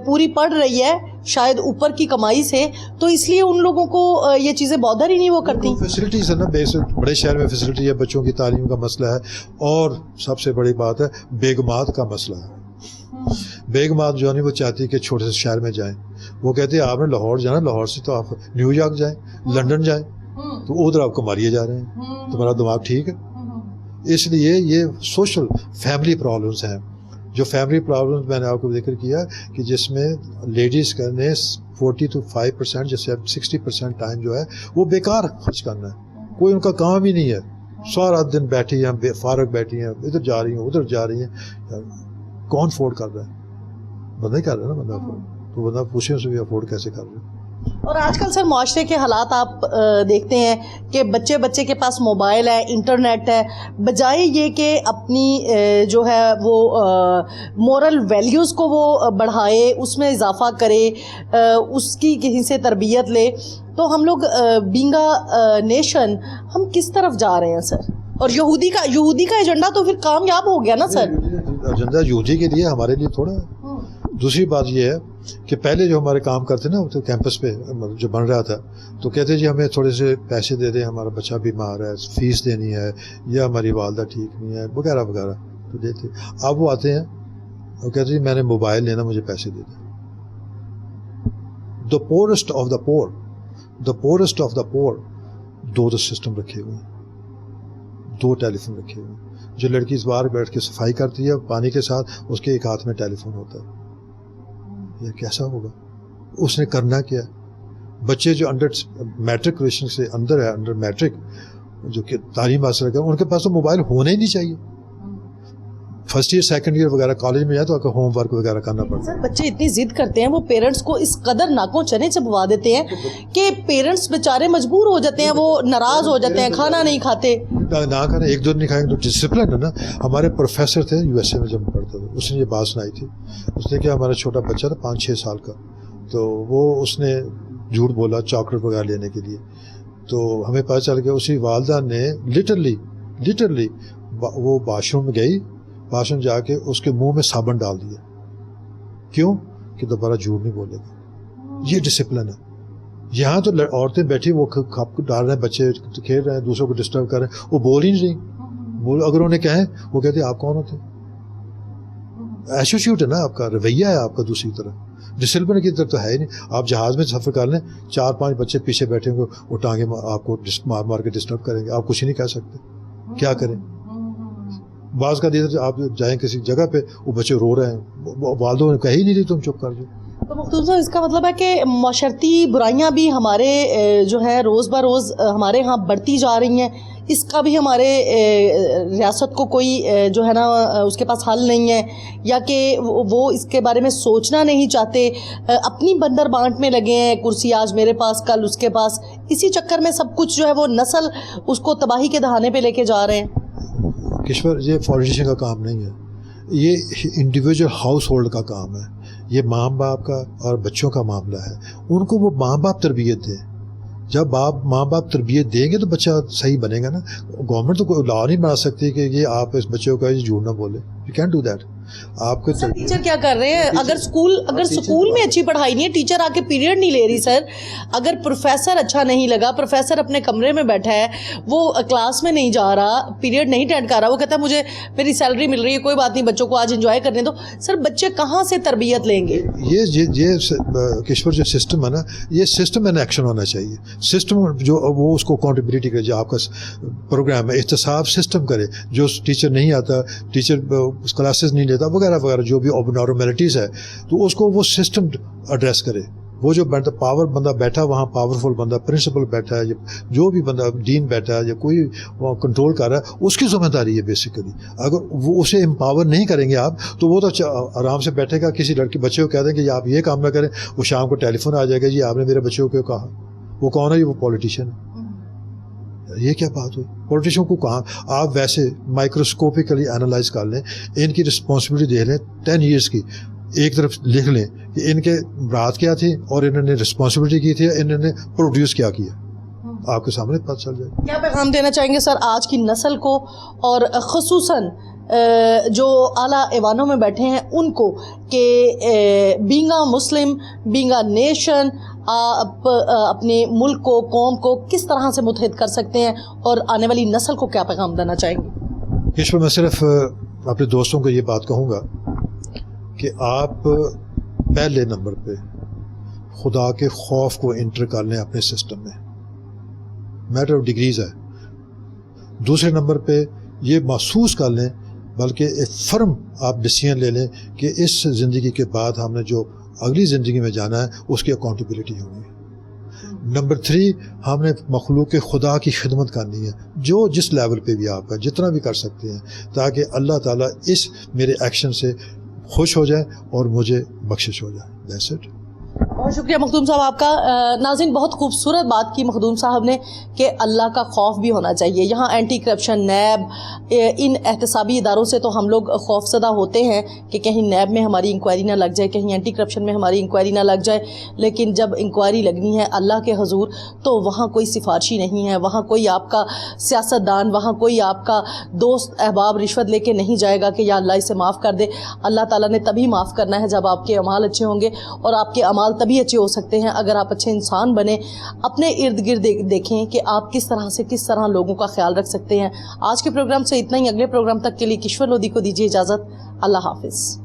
پوری پڑ رہی ہے شاید اوپر کی کمائی سے, تو اس لیے ان لوگوں کو یہ چیزیں بودر ہی نہیں وہ کرتی. فیسلٹیز ہے نا, بڑے شہر میں فیسلٹی ہے, بچوں کی تعلیم کا مسئلہ ہے, اور سب سے بڑی بات ہے بیگمات کا مسئلہ ہے. بیگمات جو ہے وہ چاہتی ہے کہ چھوٹے سے شہر میں جائیں. وہ کہتے ہیں آپ نے لاہور جانا, لاہور سے تو آپ نیو یارک جائیں, لنڈن جائیں, تو ادھر آپ کمالیہ جا رہے ہیں, تمہارا دماغ ٹھیک ہے. اس لیے یہ سوشل فیملی پرابلمس ہیں. جو فیملی پرابلمس میں نے آپ کو ذکر کیا کہ جس میں لیڈیز کا نے 40 to 5% جیسے 60% ٹائم جو ہے وہ بیکار خرچ کرنا ہے. کوئی ان کا کام ہی نہیں ہے, سارا دن بیٹھی ہیں, فارغ بیٹھی ہیں, ادھر جا رہی ہیں ادھر جا رہی ہیں. کون افورڈ کر رہا ہے؟ بندہ ہی کر رہا ہے نا, بندہ افورڈ. تو بندہ پوچھے اسے بھی افورڈ کیسے کر رہے ہیں. اور آج کل سر معاشرے کے حالات آپ دیکھتے ہیں کہ بچے کے پاس موبائل ہے, انٹرنیٹ ہے, بجائے یہ کہ اپنی جو ہے وہ مورل ویلیوز کو وہ بڑھائے, اس میں اضافہ کرے, اس کی کہیں سے تربیت لے, تو ہم لوگ بینگ اے نیشن ہم کس طرف جا رہے ہیں سر؟ اور یہودی کا ایجنڈا تو پھر کامیاب ہو گیا نا سر. ایجنڈا یہودی کے لیے, ہمارے لیے تھوڑا ہے. دوسری بات یہ ہے کہ پہلے جو ہمارے کام کرتے نا تو کیمپس پہ جو بن رہا تھا تو کہتے جی ہمیں تھوڑے سے پیسے دے دیں, ہمارا بچہ بیمار ہے, فیس دینی ہے, یا ہماری والدہ ٹھیک نہیں ہے, وغیرہ وغیرہ, تو دیتے. اب وہ آتے ہیں وہ کہتے جی میں نے موبائل لینا, مجھے پیسے دے دیں. دا پورسٹ آف دا پور 2 سسٹم رکھے ہوئے ہیں, 2 ٹیلی فون رکھے ہوئے ہیں. جو لڑکی اس بار بیٹھ کے صفائی کرتی ہے پانی کے ساتھ, اس کے ایک ہاتھ میں ٹیلی فون ہوتا ہے. یہ کیسا ہوگا؟ اس نے کرنا کیا؟ بچے جو انڈر میٹرک سے اندر ہے, انڈر میٹرک جو کہ تعلیم حاصل کر, ان کے پاس تو موبائل ہونا ہی نہیں چاہیے. فرسٹ ایئر سیکنڈ ایئر وغیرہ کالج میں جائے تو ہوم ورک وغیرہ کرنا پڑتا ہے. بچے اتنی ضد کرتے ہیں, وہ پیرنٹس کو اس قدر ناکوں چنے چبوا دیتے ہیں کہ پیرنٹس بیچارے مجبور ہو جاتے ہیں, وہ ناراض ہو جاتے ہیں, کھانا نہیں کھاتے. نہ کریں, ایک دو نہیں کھائیں گے تو ڈسپلن ہے نا. ہمارے پروفیسر تھے USA میں جب پڑھتا تھا, اس نے یہ بات سنائی تھی. اس نے کیا, ہمارا چھوٹا بچہ تھا 5-6 سال کا, تو وہ اس نے جھوٹ بولا چاکلیٹ وغیرہ لینے کے لیے. تو ہمیں پتہ چل گیا اسی والدہ نے لٹرلی وہ واش روم میں گئی, واش روم جا کے اس کے منہ میں صابن ڈال دیا. کیوں؟ کہ دوبارہ جھوٹ نہیں بولے گا. یہ ڈسپلن ہے. یہاں تو عورتیں بیٹھی وہ کھپ ڈال رہے ہیں, بچے کھیل رہے ہیں, دوسروں کو ڈسٹرب کر رہے ہیں, وہ بول ہی نہیں رہی. اگر انہیں کہیں وہ کہتے ہیں آپ کون ہوتے ہیں؟ ایسوسیوٹ ہے نا آپ کا, رویہ ہے آپ کا. دوسری طرف ڈسپلن کی طرف تو ہے ہی نہیں. آپ جہاز میں سفر کر لیں, 4-5 بچے پیچھے بیٹھے ہوں گے, وہ ٹانگیں آپ کو مار کے ڈسٹرب کریں گے, آپ کچھ نہیں کہہ سکتے. کیا کریں؟ بعض کا دیدر آپ جائیں کسی جگہ پہ, وہ بچے رو رہے ہیں, والدوں نے کہہ ہی نہیں رہی تم چپ کر جاؤ. تو مختوم صاحب اس کا مطلب ہے کہ معاشرتی برائیاں بھی ہمارے جو ہے روز بروز ہمارے ہاں بڑھتی جا رہی ہیں. اس کا بھی ہمارے ریاست کو کوئی جو ہے نا اس کے پاس حل نہیں ہے, یا کہ وہ اس کے بارے میں سوچنا نہیں چاہتے, اپنی بندر بانٹ میں لگے ہیں, کرسی آج میرے پاس کل اس کے پاس, اسی چکر میں سب کچھ جو ہے وہ نسل اس کو تباہی کے دہانے پہ لے کے جا رہے ہیں. کشور, یہ پولیٹیشین کا کام نہیں ہے, یہ انڈیویجول ہاؤس ہولڈ کا کام ہے. یہ ماں باپ کا اور بچوں کا معاملہ ہے. ان کو وہ ماں باپ تربیت دیں. جب ماں باپ تربیت دیں گے تو بچہ صحیح بنے گا نا. گورنمنٹ تو کوئی لا نہیں بنا سکتی کہ یہ آپ اس بچوں کا جھوٹ نہ بولے. You can do that. آپ کو ٹیچر کیا کر رہے ہیں؟ اگر اسکول میں اچھی پڑھائی نہیں ہے, ٹیچر آ کے پیریڈ نہیں لے رہی سر. اگر پروفیسر اچھا نہیں لگا, پروفیسر اپنے کمرے میں بیٹھا ہے, وہ کلاس میں نہیں جا رہا, پیریڈ نہیں اٹینڈ کر رہا, وہ کہتا ہے مجھے میری سیلری مل رہی ہے, کوئی بات نہیں, بچوں کو آج انجوائے کرنے دو. سر بچے کہاں سے تربیت لیں گے؟ یہ کشور جو سسٹم ہے نا, یہ سسٹم ان ایکشن ہونا چاہیے. سسٹم جو وہ اس کو اکاؤنٹیبلٹی کرے. جو آپ کا پروگرام ہے احتساب سسٹم کرے. جو ٹیچر نہیں آتا, ٹیچر کلاسز نہیں لیتا وغیرہ وغیرہ, جو بھی ابنارملٹیز ہے, تو اس کو وہ سسٹم ایڈریس کرے. وہ جو پاور بندہ بیٹھا وہاں پاورفل بندہ پرنسپل بیٹھا ہے جو بھی بندہ دین بیٹھا ہے یا کوئی وہاں کنٹرول کر رہا ہے اس کی ذمہ داری ہے بیسیکلی. اگر وہ اسے امپاور نہیں کریں گے آپ تو وہ تو آرام سے بیٹھے گا. کسی لڑکی بچے کو کہہ دیں کہ آپ یہ کام نہ کریں, وہ شام کو ٹیلی فون آ جائے گا جی آپ نے میرے بچوں کو کہا. وہ کون ہے جی؟ وہ پولیٹیشین ہے. یہ کیا بات ہوئی؟ پولیٹیشین کو کہاں آپ ویسے مائکروسکوپیکلی انالائز کر لیں, ان کی رسپانسبلٹی دیکھ لیں 10 ایئرس کی, ایک طرف لکھ لیں کہ ان کے رات کیا تھی اور انہوں نے رسپانسبلٹی کی تھی, انہوں نے پروڈیوس کیا کیا, آپ کے سامنے پتہ چل جائے. کیا پیغام دینا چاہیں گے سر آج کی نسل کو اور خصوصاً جو اعلیٰ ایوانوں میں بیٹھے ہیں ان کو کہ being a Muslim, being a nation, آپ اپنے ملک کو, قوم کو کس طرح سے متحد کر سکتے ہیں اور آنے والی نسل کو کیا پیغام دینا چاہیں گے؟ اس پر میں صرف اپنے دوستوں کو یہ بات کہوں گا کہ آپ پہلے نمبر پہ خدا کے خوف کو انٹر کر لیں اپنے سسٹم میں, میٹر آف ڈگریز ہے. دوسرے نمبر پہ یہ محسوس کر لیں, بلکہ ایک فرم آپ ڈیسیژن لے لیں کہ اس زندگی کے بعد ہم نے جو اگلی زندگی میں جانا ہے اس کی اکاؤنٹیبلٹی ہونی ہے. نمبر 3 ہم نے مخلوق خدا کی خدمت کرنی ہے, جو جس لیول پہ بھی آپ کا جتنا بھی کر سکتے ہیں, تاکہ اللہ تعالیٰ اس میرے ایکشن سے خوش ہو جائے اور مجھے بخشش ہو جائے. That's it. بہت شکریہ مخدوم صاحب آپ کا. ناظرین بہت خوبصورت بات کی مخدوم صاحب نے کہ اللہ کا خوف بھی ہونا چاہیے. یہاں اینٹی کرپشن, نیب, ان احتسابی اداروں سے تو ہم لوگ خوف زدہ ہوتے ہیں کہ کہیں نیب میں ہماری انکوائری نہ لگ جائے, کہیں اینٹی کرپشن میں ہماری انکوائری نہ لگ جائے. لیکن جب انکوائری لگنی ہے اللہ کے حضور تو وہاں کوئی سفارشی نہیں ہے, وہاں کوئی آپ کا سیاست دان, وہاں کوئی آپ کا دوست احباب رشوت لے کے نہیں جائے گا کہ یا اللہ اسے معاف کر دے. اللہ تعالیٰ نے تبھی معاف کرنا ہے جب آپ کے اعمال اچھے ہوں گے, اور آپ کے اعمال تبھی اچھے ہو سکتے ہیں اگر آپ اچھے انسان بنیں. اپنے ارد گرد دیکھیں کہ آپ کس طرح لوگوں کا خیال رکھ سکتے ہیں. آج کے پروگرام سے اتنا ہی. اگلے پروگرام تک کے لیے کشور لودھی کو دیجیے اجازت. اللہ حافظ.